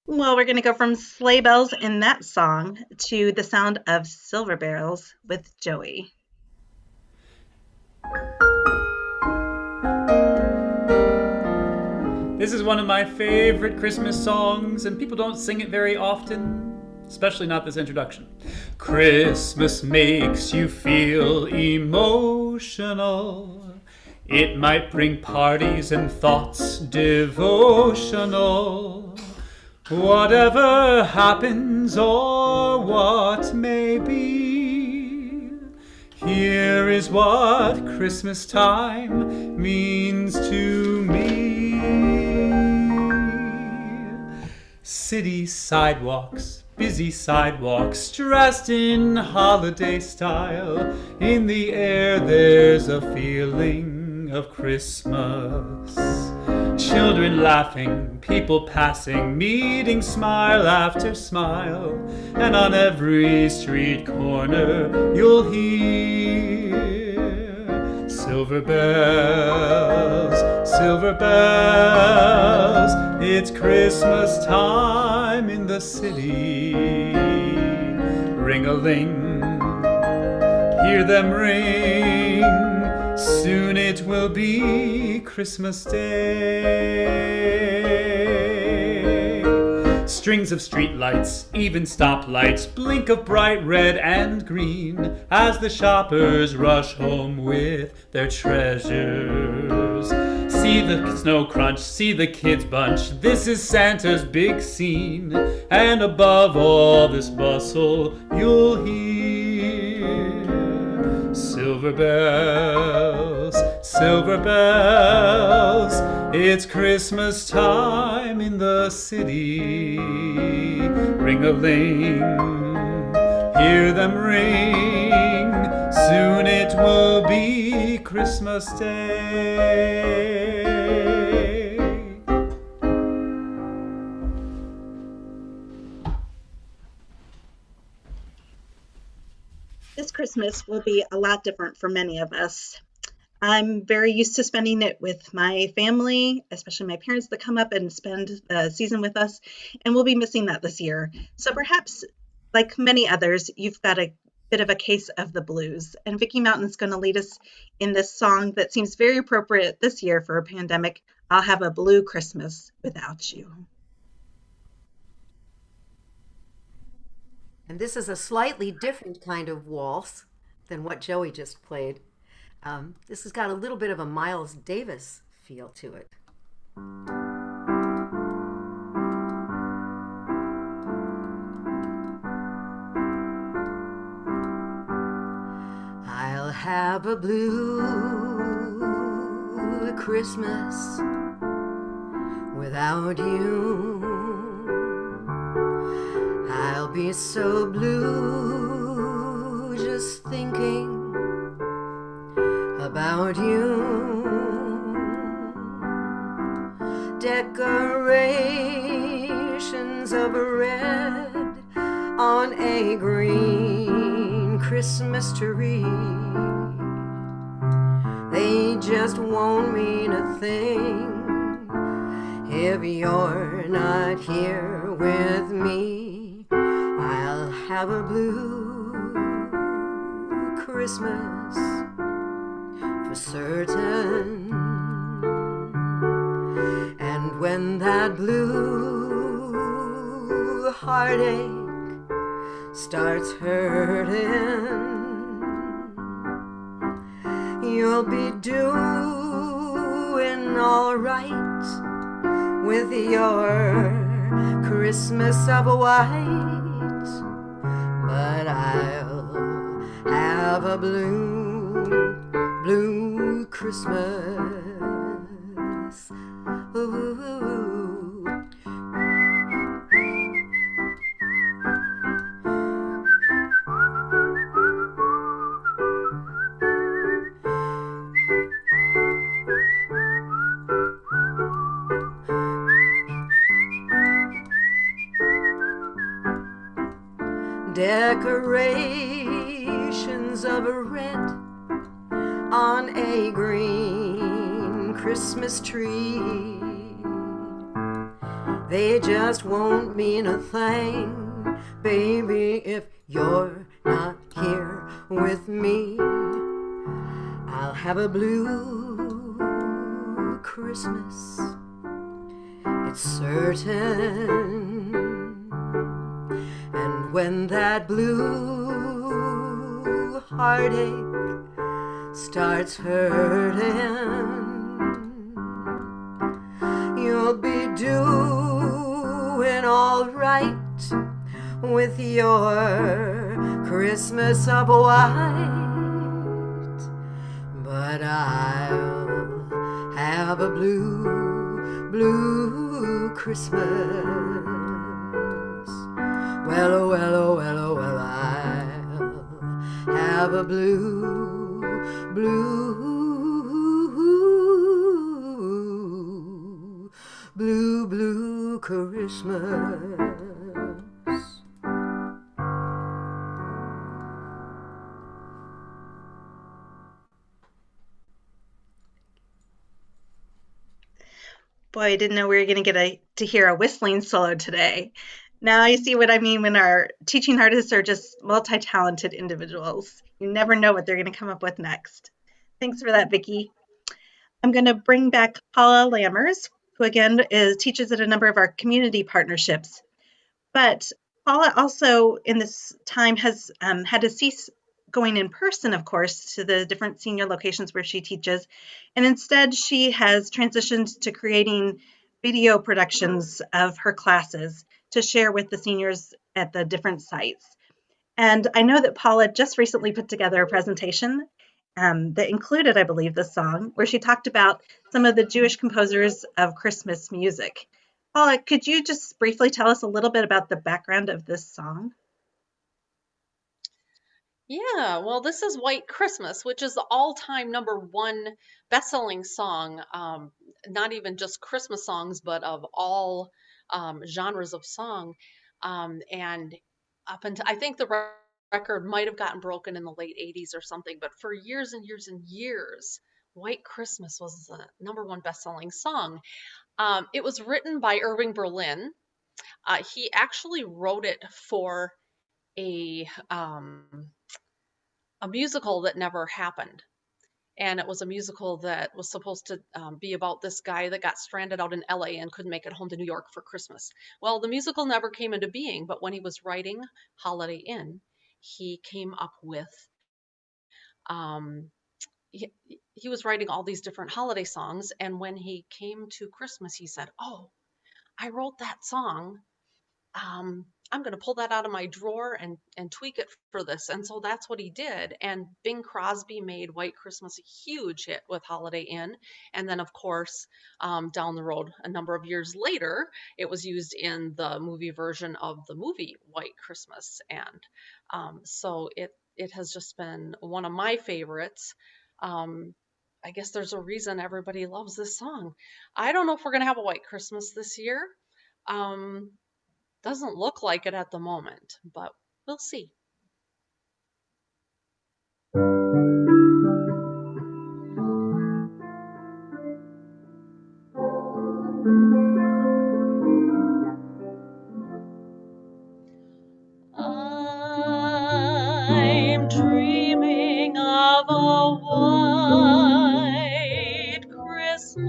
Well, we're going to go from sleigh bells in that song to the sound of silver barrels with Joey. This is one of my favorite Christmas songs, and people don't sing it very often, especially not this introduction. Christmas makes you feel emotional. It might bring parties and thoughts devotional. Whatever happens or what may be, here is what Christmas time means to me. City sidewalks, busy sidewalks, dressed in holiday style. In the air there's a feeling of Christmas. Children laughing, people passing, meeting smile after smile. And on every street corner you'll hear silver bells, silver bells. It's Christmas time in the city. Ring-a-ling, hear them ring. Soon it will be Christmas Day. Strings of streetlights, even stoplights, blink of bright red and green as the shoppers rush home with their treasures. See the snow crunch, see the kids bunch, this is Santa's big scene. And above all this bustle, you'll hear silver bells, silver bells. It's Christmas time in the city. Ring-a-ling, hear them ring. Soon it will be Christmas Day. This Christmas will be a lot different for many of us. I'm very used to spending it with my family, especially my parents that come up and spend the season with us, and we'll be missing that this year. So perhaps, like many others, you've got a bit of a case of the blues, and Vicky Mountain's going to lead us in this song that seems very appropriate this year for a pandemic. I'll have a blue Christmas without you. And this is a slightly different kind of waltz than what Joey just played. This has got a little bit of a Miles Davis feel to it. I'll have a blue Christmas without you. I'll be so blue just thinking about you. Decorations of red on a green Christmas tree, they just won't mean a thing if you're not here with me. I'll have a blue Christmas for certain. And when that blue heartache starts hurting, you'll be doing all right with your Christmas of white. But I'll have a blue Christmas. Ooh. Decorations of red on a green Christmas tree, they just won't mean a thing, baby, if you're not here with me. I'll have a blue Christmas, it's certain. And when that blue heartache starts hurting, you'll be doing all right with your Christmas of white. But I'll have a blue Christmas. Well, oh, well, oh, well, oh, well, I'll have a blue Christmas. Boy, I didn't know we were going to get to hear a whistling solo today. Now I see what I mean when our teaching artists are just multi-talented individuals. You never know what they're going to come up with next. Thanks for that, Vicki. I'm going to bring back Paula Lammers, who again teaches at a number of our community partnerships. But Paula also in this time has had to cease going in person, of course, to the different senior locations where she teaches. And instead, she has transitioned to creating video productions of her classes to share with the seniors at the different sites. And I know that Paula just recently put together a presentation that included, I believe, this song, where she talked about some of the Jewish composers of Christmas music. Paula, could you just briefly tell us a little bit about the background of this song? Yeah, well, this is White Christmas, which is the all-time #1 best-selling song, not even just Christmas songs, but of all genres of song. And up until I think the record might have gotten broken in the late 80s or something, but for years and years and years, White Christmas was the #1 best-selling song. It was written by Irving Berlin. He actually wrote it for a musical that never happened. And it was a musical that was supposed to be about this guy that got stranded out in LA and couldn't make it home to New York for Christmas. Well, the musical never came into being, but when he was writing Holiday Inn, he came up with he was writing all these different holiday songs, and when he came to Christmas, he said, "Oh, I wrote that song. I'm going to pull that out of my drawer and tweak it for this." And so that's what he did. And Bing Crosby made White Christmas a huge hit with Holiday Inn. And then, of course, down the road, a number of years later, it was used in the movie version of the movie White Christmas. And so it has just been one of my favorites. I guess there's a reason everybody loves this song. I don't know if we're going to have a White Christmas this year. Doesn't look like it at the moment, but we'll see. I'm dreaming of a white Christmas,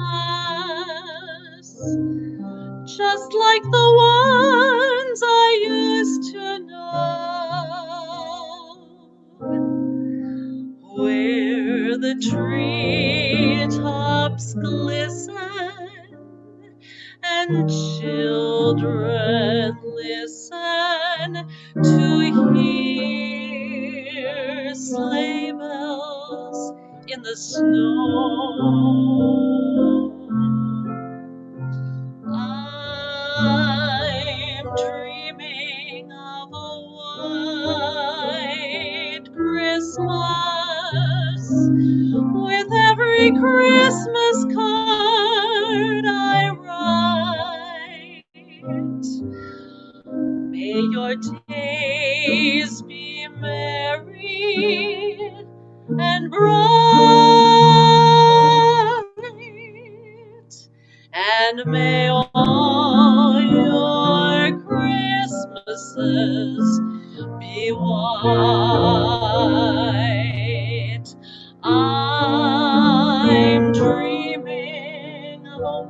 just like the ones I used to know, where the treetops glisten and children listen to hear sleigh bells in the snow. I'm dreaming of a white Christmas, with every Christmas card I write. May your days be merry and bright, and may all your Christmases be white. I'm dreaming of a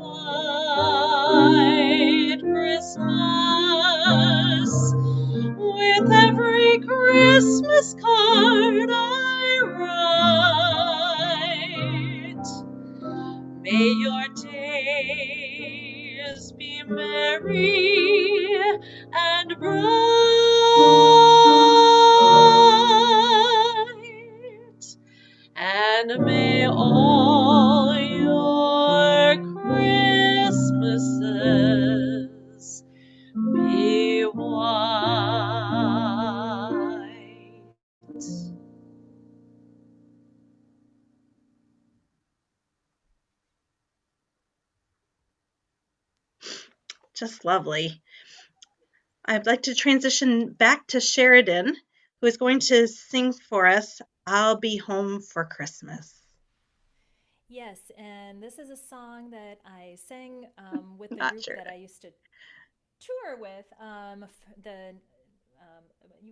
white Christmas, with every Christmas card I write. May your days be merry and bright, and may all your Christmases be white. Just lovely. I'd like to transition back to Sheridan, who is going to sing for us, I'll Be Home for Christmas. Yes, and this is a song that I sang with the Not group sure. that I used to tour with. It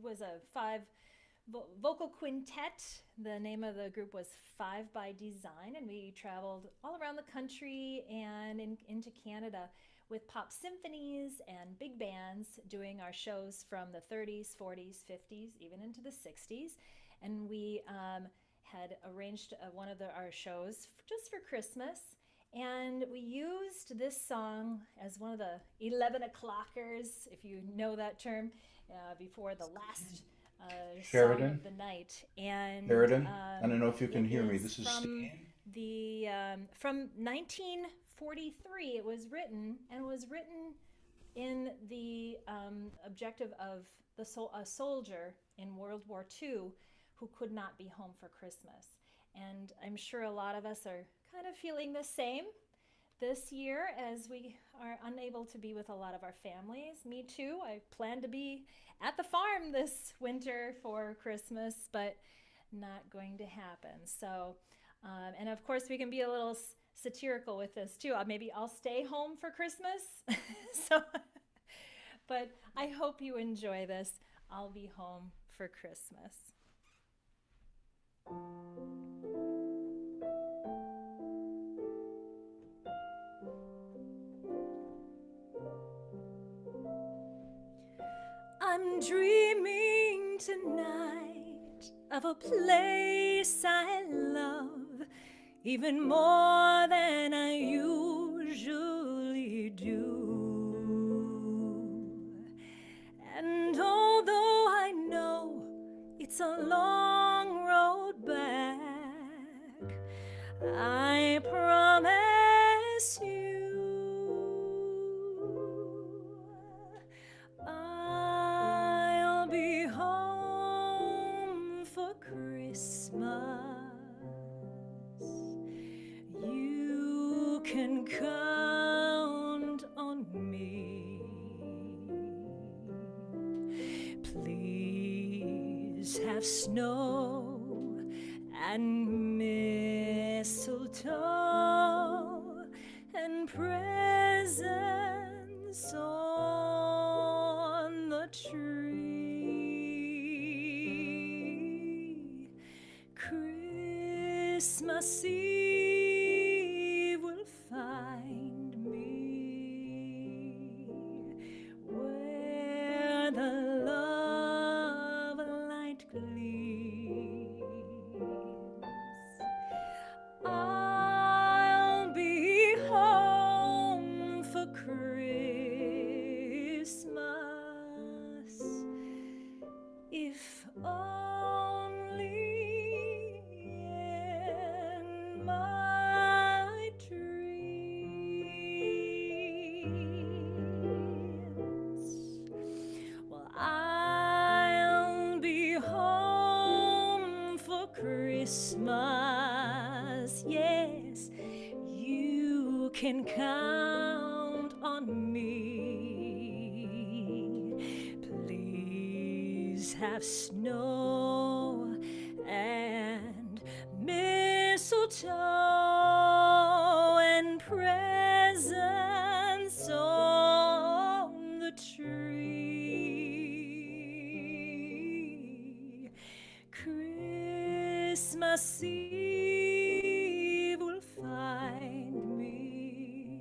was a vocal quintet. The name of the group was Five by Design, and we traveled all around the country and into Canada with pop symphonies and big bands doing our shows from the 30s, 40s, 50s, even into the 60s. And we had arranged one of our shows just for Christmas. And we used this song as one of the 11 o'clockers, if you know that term, before the last song of the night. And Sheridan, I don't know if you can hear me. This is from Stan. from 1943. It was written in the objective of a soldier in World War II who could not be home for Christmas. And I'm sure a lot of us are kind of feeling the same this year as we are unable to be with a lot of our families. Me too. I plan to be at the farm this winter for Christmas, but not going to happen. So, and of course we can be a little satirical with this too. Maybe I'll stay home for Christmas. But I hope you enjoy this. I'll Be Home for Christmas. I'm dreaming tonight of a place I love even more than I usually do. And although I know it's a long road back, I promise you I'll be home for Christmas. You can count on me. Please have snow and mistletoe and presents on the tree. Christmas Eve will find me where the love light gleams. I'll be home for Christmas, if only in my dreams. Well, I'll be home for Christmas, yes, you can count on me. Please have snow and mistletoe and presents on the tree. Christmas Eve will find me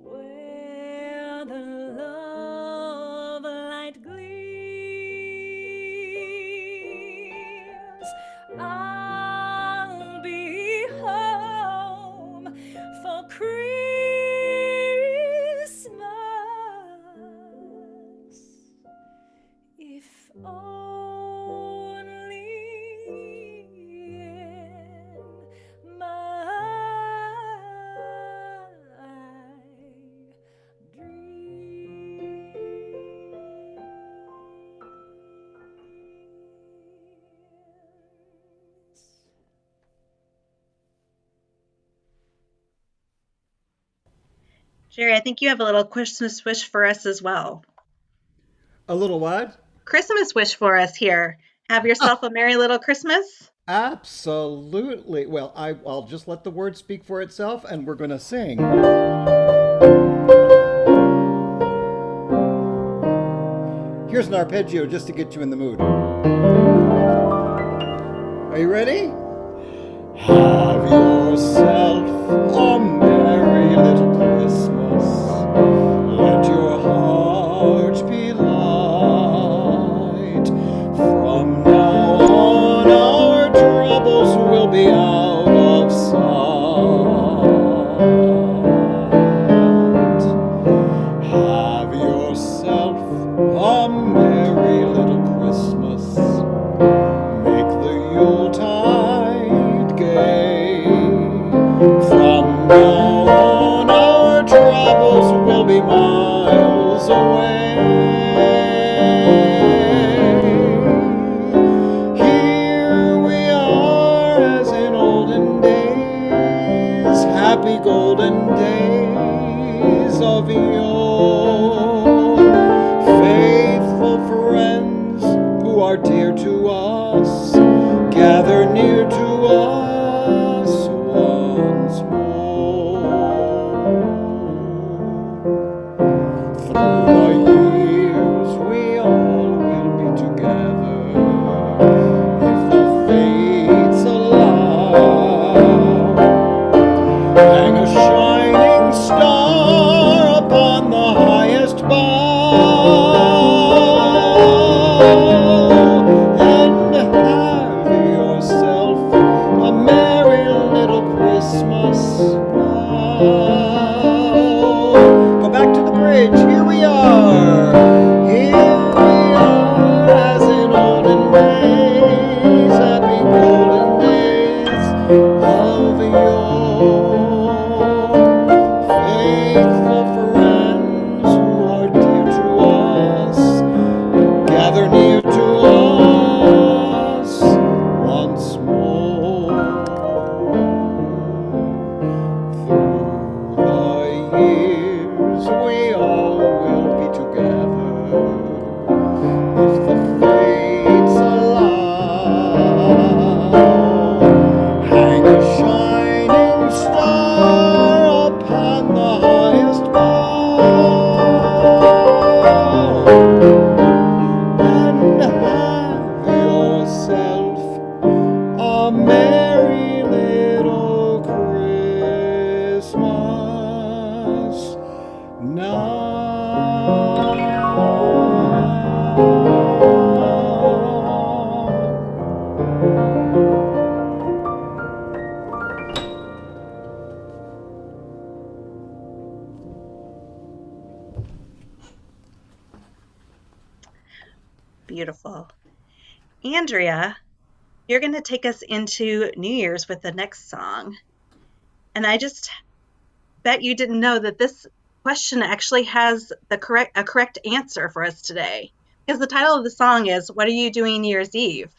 where the love light gleams. I'll be home for Christmas, if only in my dreams. Jerry, I think you have a little Christmas wish for us as well. A little what? Christmas wish for us here. Have yourself a merry little Christmas. Absolutely. Well, I'll just let the word speak for itself, and we're going to sing. Here's an arpeggio just to get you in the mood. Are you ready? Have yourself a merry little Christmas. Let your heart be light. From now on, our troubles will be out of sight. Have yourself a merry little Christmas. Make the Yuletide gay. From now on, our troubles will be miles away. Here we are as in olden days, happy golden days of yore. Faithful friends who are dear to us, gather near to us once more. Through the years we all will be together, if the fates allow. Hang a shining star upon the highest bough, and have yourself merry little Christmas Beautiful. Andrea, you're going to take us into New Year's with the next song. And I just bet you didn't know that this question actually has a correct answer for us today. Because the title of the song is, What Are You Doing New Year's Eve?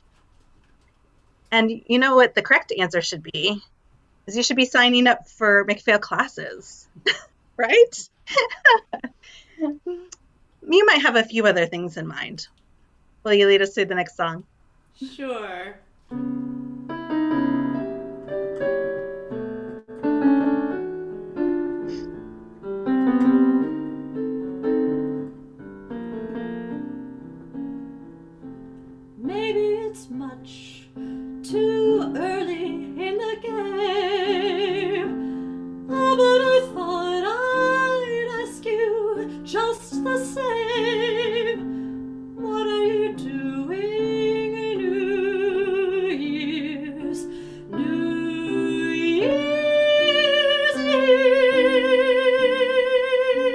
And you know what the correct answer should be? Is you should be signing up for McPhail classes, right? You might have a few other things in mind. Will you lead us through the next song? Sure. Maybe it's much too early in the game. Oh, but I thought I'd ask you just the same. What are you doing New Year's? New Year's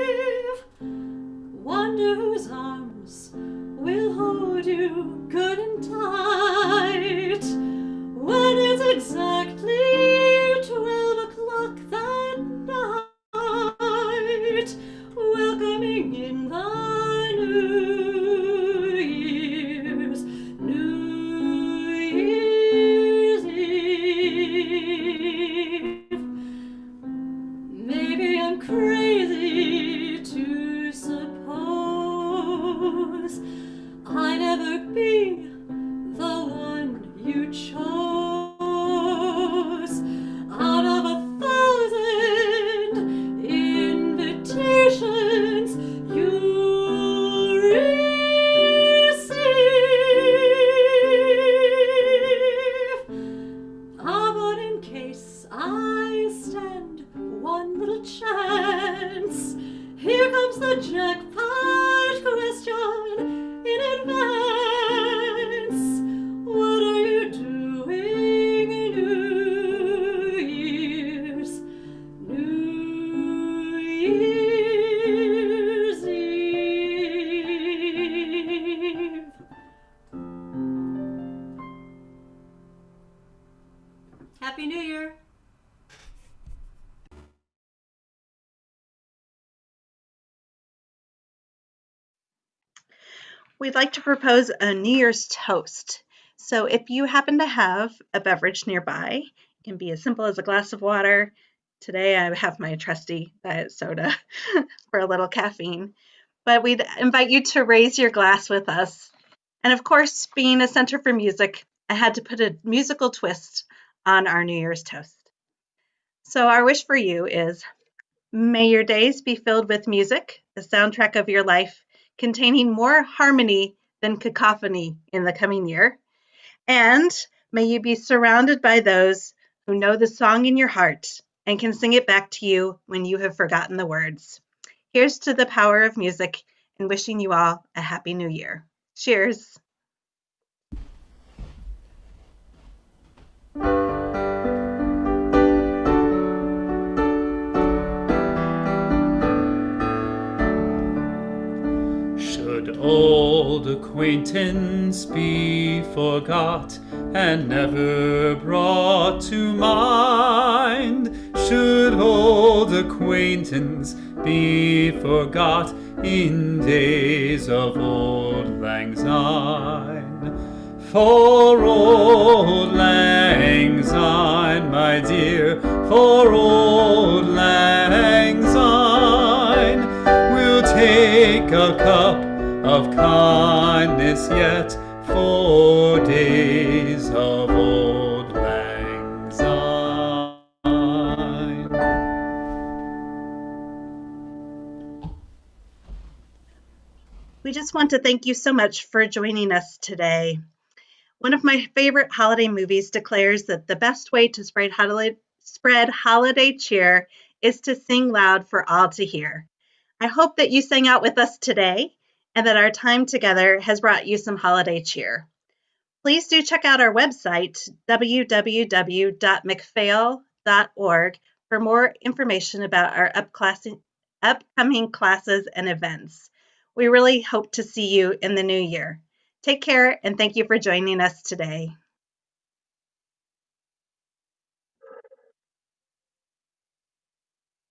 Eve. Wonder whose arms will hold you good and tight when it's exactly 12 o'clock that night, welcoming in the New Year's Eve. Maybe I'm crazy to suppose I never be the one you chose out of 1,000 invitations you receive. Ah, but in case I stand one little chance, here comes the jackpot question in advance. What are you doing New Year's? New Year's Eve. Happy New Year. We'd like to propose a New Year's toast. So if you happen to have a beverage nearby, it can be as simple as a glass of water. Today I have my trusty diet soda for a little caffeine. But we'd invite you to raise your glass with us. And of course, being a Center for Music, I had to put a musical twist on our New Year's toast. So our wish for you is, may your days be filled with music, the soundtrack of your life, containing more harmony than cacophony in the coming year. And may you be surrounded by those who know the song in your heart and can sing it back to you when you have forgotten the words. Here's to the power of music and wishing you all a happy new year. Cheers. Should old acquaintance be forgot and never brought to mind? Should old acquaintance be forgot in days of old lang syne? For old lang syne, my dear, for old lang syne, we'll take a cup of kindness yet for days of old lang syne. We just want to thank you so much for joining us today. One of my favorite holiday movies declares that the best way to spread holiday cheer is to sing loud for all to hear. I hope that you sang out with us today and that our time together has brought you some holiday cheer. Please do check out our website, www.mcphail.org, for more information about our upcoming classes and events. We really hope to see you in the new year. Take care, and thank you for joining us today.